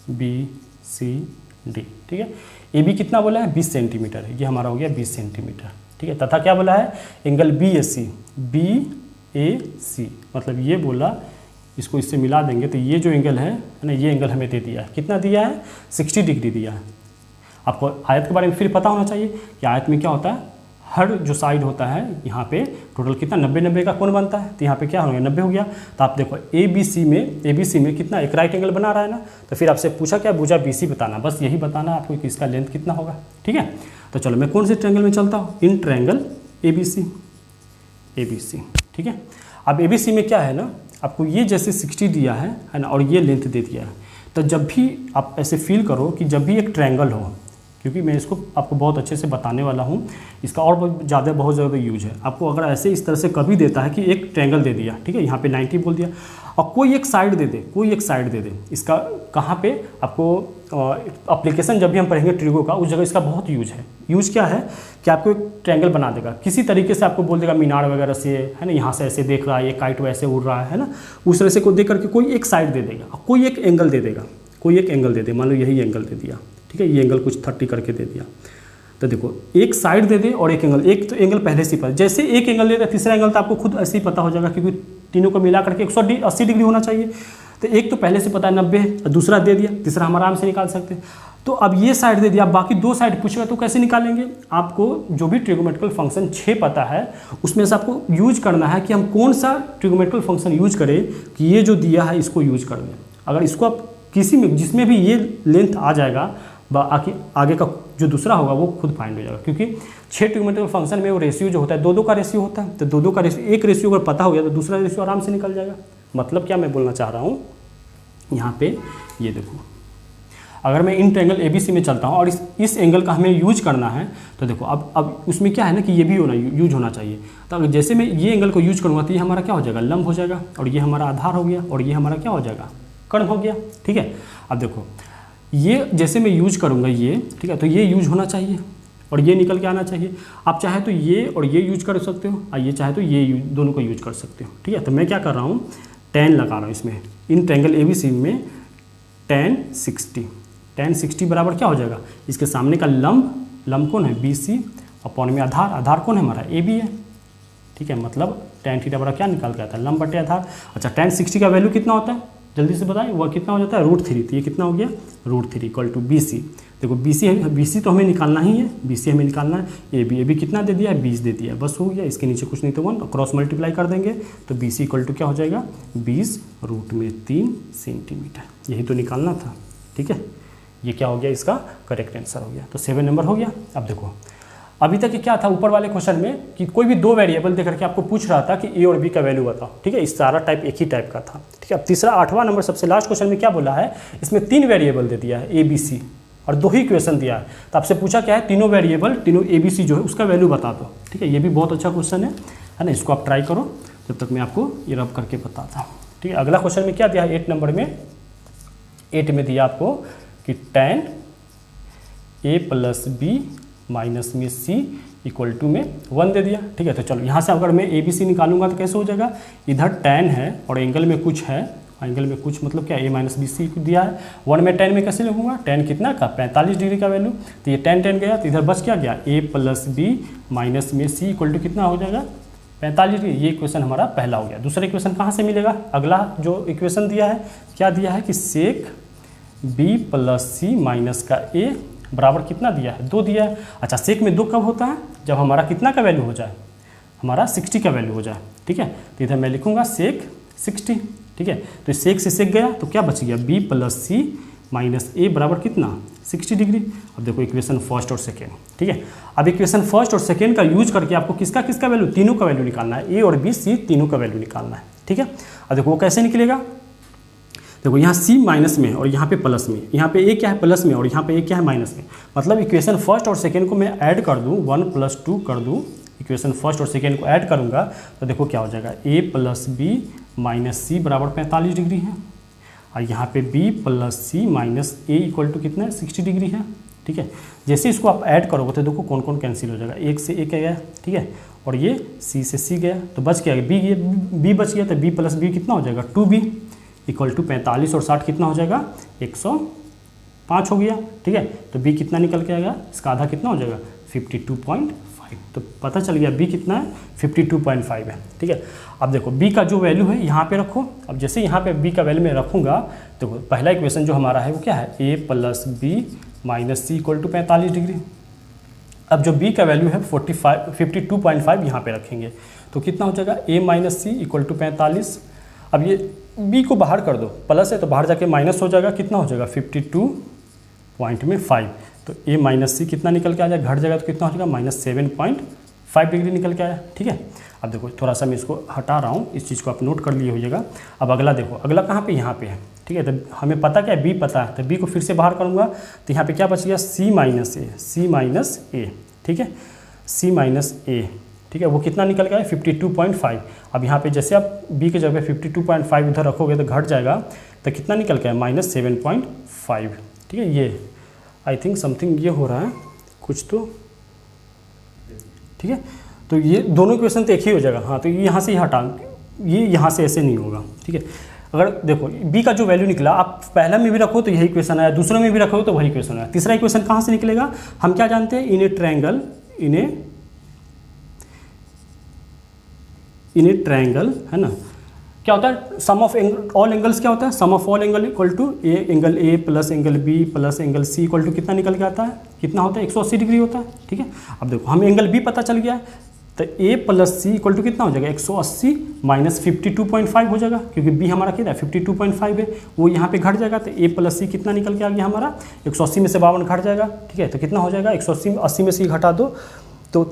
ABCD, ठीक है। AB कितना बोला है 20 सेंटीमीटर, ये हमारा हो गया 20 सेंटीमीटर, ठीक है। तथा क्या बोला है एंगल BAC मतलब ये बोला, इसको इससे मिला देंगे तो ये जो एंगल है ना, ये एंगल हमें दे दिया है, कितना दिया है 60 डिग्री दिया है। आपको आयत के बारे में फिर पता होना चाहिए कि आयत में क्या होता है, हर जो साइड होता है यहाँ पे टोटल कितना 90-90 का कोण बनता है, तो यहाँ पे क्या हो गया 90 हो गया। तो आप देखो ABC में कितना एक राइट एंगल बना रहा है ना, तो फिर आपसे पूछा क्या भुजा BC बताना, बस यही बताना आपको कि इसका लेंथ कितना होगा, ठीक है। तो चलो मैं कौन से ट्रायंगल में चलता हूँ, इन ट्रायंगल ABC, ठीक है। अब ABC में क्या है ना, आपको ये जैसे 60 दिया है ना, और ये लेंथ दे दिया है। तो जब भी आप ऐसे फील करो कि जब भी एक ट्रायंगल हो, क्योंकि मैं इसको आपको बहुत अच्छे से बताने वाला हूँ, इसका और बहुत ज़्यादा यूज है। आपको अगर ऐसे इस तरह से कभी देता है कि एक ट्रायंगल दे दिया, ठीक है, यहाँ पे 90 बोल दिया, और कोई एक साइड दे दे, इसका कहाँ पे आपको एप्लीकेशन जब भी हम पढ़ेंगे ट्रिगो का, उस जगह इसका बहुत यूज है। यूज क्या है कि आपको एक ट्रायंगल बना देगा, किसी तरीके से आपको बोल देगा मीनार वगैरह से, है ना, यहाँ से ऐसे देख रहा है, ये काइट वैसे उड़ रहा है ना, उस तरह से को देख करके कोई एक साइड दे देगा, कोई एक एंगल दे देगा, मान लो यही एंगल दे दिया, ठीक है, ये एंगल कुछ 30 करके दे दिया। तो देखो एक साइड दे दे और एक एंगल, एक तो एंगल पहले से ही पता, जैसे एक एंगल दे दिया तीसरा एंगल तो आपको खुद ऐसे ही पता हो जाएगा, क्योंकि तीनों को मिला करके 180 डिग्री होना चाहिए। तो एक तो पहले से पता है 90, दूसरा दे दिया, तीसरा हम आराम से निकाल सकते हैं। तो अब ये साइड दे दिया, बाकी 2 साइड पूछेगा तो कैसे निकालेंगे। आपको जो भी ट्रिगोमेट्रिकल फंक्शन 6 पता है, उसमें से आपको यूज करना है कि हम कौन सा ट्रिगोमेट्रिकल फंक्शन यूज करें कि ये जो दिया है इसको यूज कर लें। अगर इसको आप किसी में जिसमें भी ये लेंथ आ जाएगा, बाकी आगे का जो दूसरा होगा वो खुद फाइंड हो जाएगा, क्योंकि 6 ट्रिगोमेट्रिकल फंक्शन में वो रेशियो जो होता है 2-2 का रेशियो होता है। तो 2-2 का रेशियो, एक रेशियो अगर पता हो गया तो दूसरा रेशियो आराम से निकल जाएगा। मतलब क्या मैं बोलना चाह रहा हूँ यहाँ पे, ये देखो अगर मैं इन ट्रायंगल ABC में चलता हूँ और इस एंगल का हमें यूज करना है, तो देखो अब उसमें क्या है ना कि ये भी यूज होना चाहिए। तो अगर जैसे मैं ये एंगल को यूज करूँगा तो ये हमारा क्या हो जाएगा, लंब हो जाएगा, और ये हमारा आधार हो गया, और ये हमारा क्या हो जाएगा, कर्ण हो गया, ठीक है। अब देखो ये जैसे मैं यूज करूँगा ये, ठीक है, तो ये यूज होना चाहिए और ये निकल के आना चाहिए। आप चाहे तो ये और ये यूज कर सकते हो, और ये चाहे तो ये दोनों को यूज कर सकते हो, ठीक है। तो मैं क्या कर रहा हूँ, tan लगा रहा हूँ इसमें, इन ट्रायंगल ABC में tan 60 बराबर क्या हो जाएगा, इसके सामने का लंब कौन है BC, अपॉन में आधार कौन है हमारा AB है, ठीक है। मतलब tan थीटा बराबर क्या निकाल के आता है, लंब बटे आधार। अच्छा tan 60 का वैल्यू कितना होता है, जल्दी से बताएं, वह कितना हो जाता है √3। तो ये कितना हो गया √3 इक्वल टू BC। देखो BC तो हमें निकालना ही है, BC हमें निकालना है। AB कितना दे दिया है 20 दे दिया है, बस हो गया, इसके नीचे कुछ नहीं तो 1 क्रॉस मल्टीप्लाई कर देंगे तो BC इक्वल टू क्या हो जाएगा 20 √3 सेंटीमीटर। यही तो निकालना था, ठीक है। ये क्या हो गया, इसका करेक्ट आंसर हो गया। तो 7 नंबर हो गया। अब देखो अभी तक क्या था ऊपर वाले क्वेश्चन में कि कोई भी 2 वेरिएबल देकर के आपको पूछ रहा था कि A और B का वैल्यू बताओ, ठीक है। इस सारा टाइप एक ही टाइप का था, ठीक है। अब तीसरा 8वां नंबर सबसे लास्ट क्वेश्चन में क्या बोला है, इसमें 3 वेरिएबल दे दिया है ABC और 2 ही क्वेश्चन दिया है। तो आपसे पूछा क्या है, तीनों वेरिएबल तीनों ABC जो है उसका वैल्यू बता दो, ठीक है। ये भी बहुत अच्छा क्वेश्चन है ना, इसको आप ट्राई करो, जब तक मैं आपको ये रब करके बताता हूँ, ठीक है। अगला क्वेश्चन में क्या दिया है 8 नंबर में, 8 में दिया आपको कि tan A + B माइनस में C इक्वल टू में 1 दे दिया, ठीक है। तो चलो यहाँ से अगर मैं ABC निकालूंगा तो कैसे हो जाएगा, इधर tan है और एंगल में कुछ है, एंगल में कुछ मतलब क्या A - BC दिया है, 1 में tan में कैसे लिखूंगा, tan कितना का 45 डिग्री का वैल्यू, तो ये tan गया, तो इधर बस क्या गया A + B माइनस में C इक्वल टू कितना हो जाएगा 45 डिग्री। ये इक्वेशन हमारा पहला हो गया। दूसरा इक्वेशन कहाँ से मिलेगा, अगला जो इक्वेशन दिया है क्या दिया है कि sec B + C माइनस का A बराबर कितना दिया है 2 दिया है। अच्छा सेक में 2 कब होता है, जब हमारा कितना का वैल्यू हो जाए, हमारा 60 का वैल्यू हो जाए, ठीक है। तो इधर मैं लिखूंगा सेक 60, ठीक है। तो सेक से सेक गया तो क्या बच गया B + C माइनस A बराबर कितना 60 डिग्री। अब देखो इक्वेशन फर्स्ट और सेकेंड, ठीक है। अब इक्वेशन फर्स्ट और सेकेंड का यूज करके आपको किसका किसका वैल्यू, तीनों का वैल्यू निकालना है, A और B C तीनों का वैल्यू निकालना है, ठीक है। अब देखो वो कैसे निकलेगा, देखो यहाँ c माइनस में है और यहाँ पे प्लस में, यहाँ पे a क्या है प्लस में और यहाँ पे a क्या है माइनस में, मतलब इक्वेशन फर्स्ट और सेकेंड को मैं ऐड कर दूँ, 1 + 2 कर दूँ, इक्वेशन फर्स्ट और सेकेंड को ऐड करूँगा तो देखो क्या हो जाएगा, a + b - c = 45 डिग्री है, और यहाँ पे b + c - a = कितना है 60 डिग्री है। ठीक है, जैसे इसको आप ऐड करोगे तो देखो कौन कौन कैंसिल हो जाएगा, 1 से 1 गया, ठीक है, और ये c से c गया तो बच क्या गया, b बच गया, तो b + b कितना हो जाएगा 2b = 45 और 60 कितना हो जाएगा 105 हो गया। ठीक है, तो b कितना निकल के आएगा, इसका आधा कितना हो जाएगा 52.5, तो पता चल गया b कितना है 52.5 है। ठीक है, अब देखो b का जो वैल्यू है यहाँ पे रखो, अब जैसे यहाँ पे b का वैल्यू मैं रखूँगा तो पहला इक्वेशन जो हमारा है वो क्या है, a + b - c = 45 डिग्री। अब जो b का वैल्यू है 52.5 यहाँ पे रखेंगे तो कितना हो जाएगा, a - c = 45। अब ये b को बाहर कर दो, प्लस है तो बाहर जाके माइनस हो जाएगा, कितना हो जाएगा 52.5, तो a - c कितना निकल के आ जाएगा, घट जाएगा तो कितना हो जाएगा -7.5 डिग्री निकल के आया। ठीक है, अब देखो थोड़ा सा मैं इसको हटा रहा हूँ, इस चीज़ को आप नोट कर लिए होइएगा। अब अगला देखो, अगला कहाँ पे, यहाँ पे है। ठीक है, तो हमें पता क्या है, b पता है, तो b को फिर से बाहर करूँगा तो यहाँ पे क्या बच गया, c - a। ठीक है, c - a, ठीक है, वो कितना निकल गया है 52.5। अब यहाँ पे जैसे आप b की जगह 52.5 उधर रखोगे तो घट जाएगा, तो कितना निकल गया -7.5। ठीक है, ये आई थिंक समथिंग ये हो रहा है कुछ तो। ठीक है, तो ये दोनों इक्वेशन तो एक ही हो जाएगा। हाँ, तो ये यहाँ से ही हटा, ये यहाँ से ऐसे नहीं होगा। ठीक है, अगर देखो b का जो वैल्यू निकला, आप पहला में भी रखो तो यही इक्वेशन आया, दूसरे में भी रखो तो वही इक्वेशन आया। तीसरा इक्वेशन कहाँ से निकलेगा, हम क्या जानते हैं, इन ए ट्रायंगल है ना, क्या होता है, सम ऑफ ऑल एंगल्स क्या होता है, sum of all angle = angle a + angle b + angle c = कितना निकल के आता है, कितना होता है 180 डिग्री होता है। ठीक है, अब देखो हमें एंगल b पता चल गया है, तो a + c = कितना हो जाएगा 180 - 52.5 हो जाएगा, क्योंकि b हमारा कितना है 52.5 है, वो यहाँ पे घट जाएगा, तो a + c कितना निकल के आ गया हमारा 180 में से 52 घट जाएगा। ठीक है, तो कितना हो जाएगा 180 में से घटा दो तो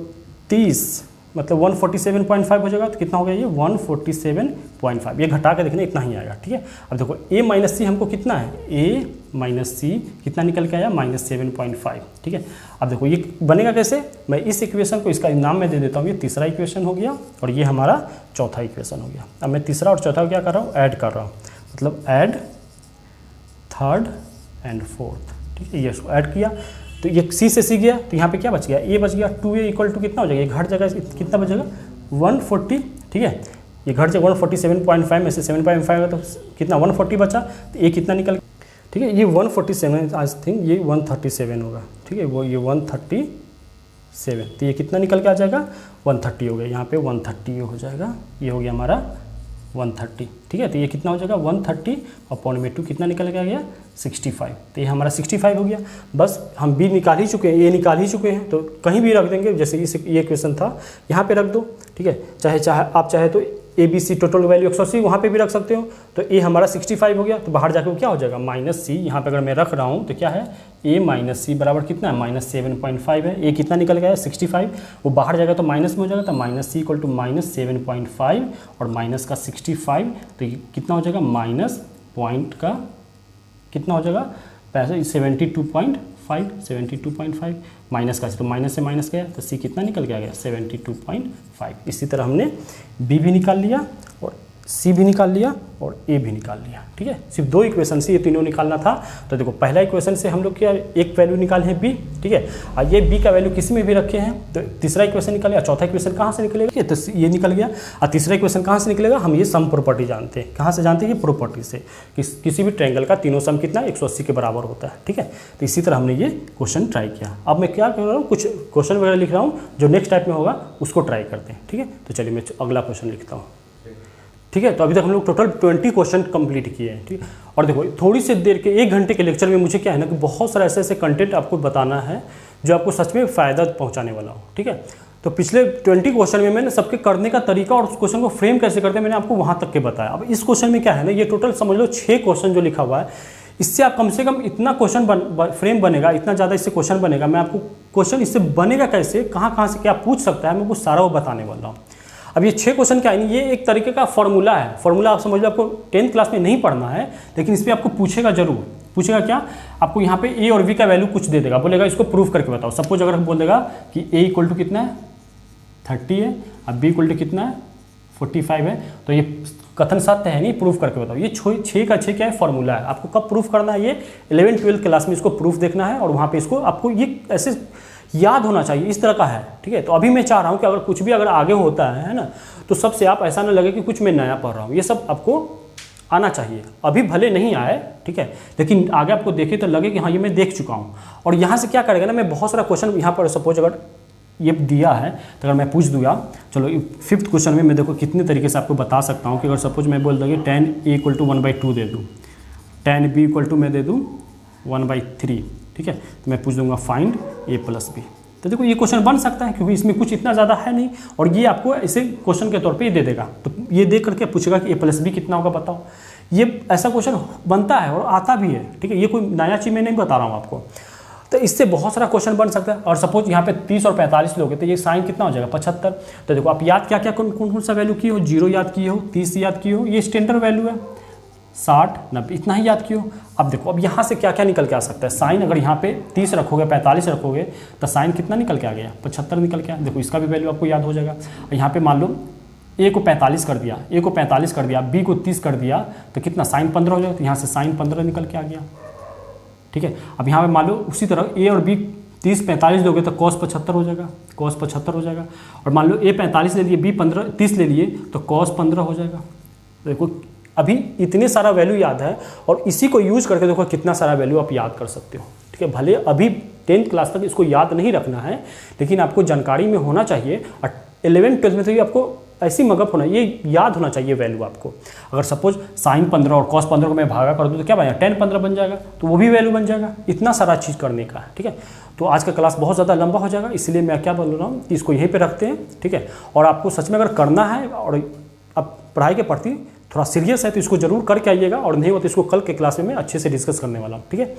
30 मतलब 147.5 हो जाएगा, तो कितना हो गया ये 147.5, ये घटा के देखना इतना ही आएगा। ठीक है, अब देखो a - c हमको कितना है, a - c कितना निकल के आया -7.5। ठीक है, अब देखो ये बनेगा कैसे, मैं इस इक्वेशन को इसका नाम मैं दे देता हूँ, ये तीसरा इक्वेशन हो गया और ये हमारा चौथा इक्वेशन हो गया। अब मैं तीसरा और चौथा क्या कर रहा हूँ, ऐड कर रहा हूँ, मतलब ऐड थर्ड एंड फोर्थ। ठीक है, ये इसको ऐड किया तो ये c से c गया, तो यहाँ पे क्या बच गया, a बच गया, 2a = कितना हो जाएगा, ये घट जाएगा, कितना बचेगा 140। ठीक है, ये घट जाएगा 147.5 में से 7.5 है तो कितना 140 बचा, तो a कितना निकल, ठीक है, ये 147 आई थिंक ये 137 होगा। ठीक है, वो ये 137, तो ये कितना निकल के आ जाएगा 130 हो गया, यहाँ पे 130 हो जाएगा, ये हो गया हमारा 130। ठीक है, तो ये कितना हो जाएगा 130/2 कितना निकल के आ गया 65, तो ये हमारा 65 हो गया। बस हम b निकाल ही चुके हैं, ये निकाल ही चुके हैं, तो कहीं भी रख देंगे, जैसे ये क्वेश्चन था यहाँ पे रख दो। ठीक है, चाहे आप चाहे तो ABC टोटल वैल्यू 180 वहाँ पे भी रख सकते हो, तो a हमारा 65 हो गया, तो बाहर जाके वो क्या हो जाएगा -c, यहाँ पे अगर मैं रख रहा हूँ तो क्या है a - c बराबर कितना है -7.5 है, a कितना निकल गया है 65, वो बाहर जाएगा तो माइनस में हो जाएगा, तो -c = -7.5 और माइनस का 65, तो ये कितना हो जाएगा माइनस पॉइंट का कितना हो जाएगा 72.5 माइनस का, तो माइनस से माइनस गया तो c कितना निकल के आ गया 72.5। इसी तरह हमने b भी निकाल लिया और c भी निकाल लिया और a भी निकाल लिया। ठीक है, सिर्फ 2 इक्वेशन से ये तीनों निकालना था। तो देखो पहला इक्वेशन से हम लोग क्या एक वैल्यू निकाले हैं b। ठीक है, और ये b का वैल्यू किसी में भी रखे हैं, तो तीसरा इक्वेशन निकल गया। चौथा इक्वेशन कहाँ से निकलेगा, तो ये निकल गया। और तीसरा इक्वेशन कहाँ से निकलेगा, हम ये सम प्रॉपर्टी जानते हैं। कहाँ से जानते हैं, ये प्रॉपर्टी से, किसी भी ट्रायंगल का तीनों सम कितना 180 के बराबर होता है। ठीक है, तो इसी तरह हमने ये क्वेश्चन ट्राई किया। अब मैं क्या कर रहा हूँ, कुछ क्वेश्चन वगैरह लिख रहा हूँ, जो नेक्स्ट टाइप में होगा उसको ट्राई करते हैं। ठीक है, तो चलिए मैं अगला क्वेश्चन लिखता हूँ। ठीक है, तो अभी तक हम लोग टोटल 20 क्वेश्चन कंप्लीट किए हैं। ठीक है, और देखो थोड़ी सी देर के 1 घंटे के लेक्चर में मुझे क्या है ना कि बहुत सारे ऐसे कंटेंट आपको बताना है जो आपको सच में फ़ायदा पहुंचाने वाला हो। ठीक है, तो पिछले 20 क्वेश्चन में मैंने सबके करने का तरीका और उस क्वेश्चन को फ्रेम कैसे करते हैं मैंने आपको वहाँ तक के बताया। अब इस क्वेश्चन में क्या है ना, ये टोटल समझ लो 6 क्वेश्चन जो लिखा हुआ है, इससे आप कम से कम इतना क्वेश्चन फ्रेम बनेगा, इतना ज़्यादा इससे क्वेश्चन बनेगा। मैं आपको क्वेश्चन इससे बनेगा कैसे, कहाँ से क्या पूछ सकता है, मैं आपको सारा वो बताने वाला हूँ। अब ये 6 क्वेश्चन क्या है, ये एक तरीके का फॉर्मूला है। फॉर्मूला आप समझ लो, आपको 10th क्लास में नहीं पढ़ना है, लेकिन इस पर आपको पूछेगा जरूर। पूछेगा क्या, आपको यहाँ पे ए और बी का वैल्यू कुछ दे देगा, बोलेगा इसको प्रूफ करके बताओ। सपोज अगर बोल देगा कि ए इक्वल टू कितना है 30 है, अब बी इक्वल टू कितना है 45 है, तो ये कथन सत्य है नहीं, प्रूफ करके बताओ। ये 6 का 6 क्या है, फॉर्मूला है। आपको कब प्रूफ करना है, ये 11th-12th क्लास में इसको प्रूफ देखना है, और वहाँ पे इसको आपको ये ऐसे याद होना चाहिए, इस तरह का है, ठीक है। तो अभी मैं चाह रहा हूँ कि अगर कुछ भी अगर आगे होता है ना, तो सबसे आप ऐसा ना लगे कि कुछ मैं नया पढ़ रहा हूँ, ये सब आपको आना चाहिए। अभी भले नहीं आए, ठीक है, लेकिन आगे आपको देखे तो लगे कि हाँ ये मैं देख चुका हूँ। और यहाँ से क्या करेगा ना, मैं बहुत सारा क्वेश्चन यहाँ पर सपोज अगर ये दिया है तो अगर मैं पूछ दूँगा, चलो 5th क्वेश्चन में मैं देखो कितने तरीके से आपको बता सकता हूँ कि अगर सपोज मैं बोल दूँगी tan a इक्वल टू 1/2 दे दूँ, tan b इक्वल टू मैं दे दूँ 1/3, ठीक है, तो मैं पूछ दूँगा फाइंड a प्लस b। तो देखो ये क्वेश्चन बन सकता है, क्योंकि इसमें कुछ इतना ज़्यादा है नहीं, और ये आपको ऐसे क्वेश्चन के तौर पे ये दे देगा। तो ये दे करके पूछेगा कि a प्लस बी कितना होगा बताओ। ये ऐसा क्वेश्चन बनता है और आता भी है, ठीक है, ये कोई नया चीज़ मैं नहीं बता रहा हूँ आपको। तो इससे बहुत सारा क्वेश्चन बन सकता है। और सपोज यहाँ पे 30 और 45 लोगे तो ये साइन कितना हो जाएगा 75। तो देखो आप याद क्या क्या कौन सा वैल्यू किए हो, 0 याद किए हो, 30 याद किए हो, ये स्टैंडर्ड वैल्यू है, 60 90 इतना ही याद किए हो। अब देखो अब यहाँ से क्या क्या निकल के आ सकता है। साइन अगर यहाँ पे 30 रखोगे 45 रखोगे तो साइन कितना निकल के आ गया 75 निकल के आया। देखो इसका भी वैल्यू आपको याद हो जाएगा। यहाँ पे मान लो ए को 45 कर दिया, ए को 45 कर दिया, बी को 30 कर दिया, तो कितना साइन 15 हो जाएगा, तो यहाँ से साइन 15 निकल के आ गया, ठीक है। अब यहाँ पे मान लो उसी तरह ए और बी 30 45 दोगे तो cos 75 हो जाएगा, cos 75 हो जाएगा। और मान लो ए 45 ले लिए, बी 30 ले लिए, तो cos 15 हो जाएगा। देखो अभी इतने सारा वैल्यू याद है, और इसी को यूज करके देखो कितना सारा वैल्यू आप याद कर सकते हो, ठीक है। भले अभी 10th क्लास तक इसको याद नहीं रखना है, लेकिन आपको जानकारी में होना चाहिए। और 11th-12th में तो ये आपको ऐसी मगअप होना, ये याद होना चाहिए वैल्यू आपको। अगर सपोज साइन 15 और cos 15 को मैं भागा कर दूँ तो क्या बनेगा, tan 15 बन जाएगा, तो वो भी वैल्यू बन जाएगा। इतना सारा चीज़ करने का है, ठीक है। तो आज का क्लास बहुत ज़्यादा लंबा हो जाएगा, इसलिए मैं क्या बोल रहा हूँ कि इसको यहीं पे रखते हैं, ठीक है। और आपको सच में अगर करना है और अब पढ़ाई के प्रति थोड़ा सीरियस है तो इसको जरूर करके आइएगा, और नहीं हो तो इसको कल के क्लास में मैं अच्छे से डिस्कस करने वाला हूँ, ठीक है।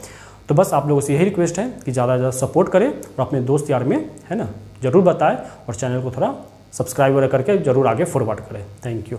तो बस आप लोगों से यही रिक्वेस्ट है कि ज़्यादा से ज़्यादा सपोर्ट करें, और अपने दोस्त यार में है ना ज़रूर बताएं, और चैनल को थोड़ा सब्सक्राइब करके ज़रूर आगे फॉरवर्ड करें। Thank you.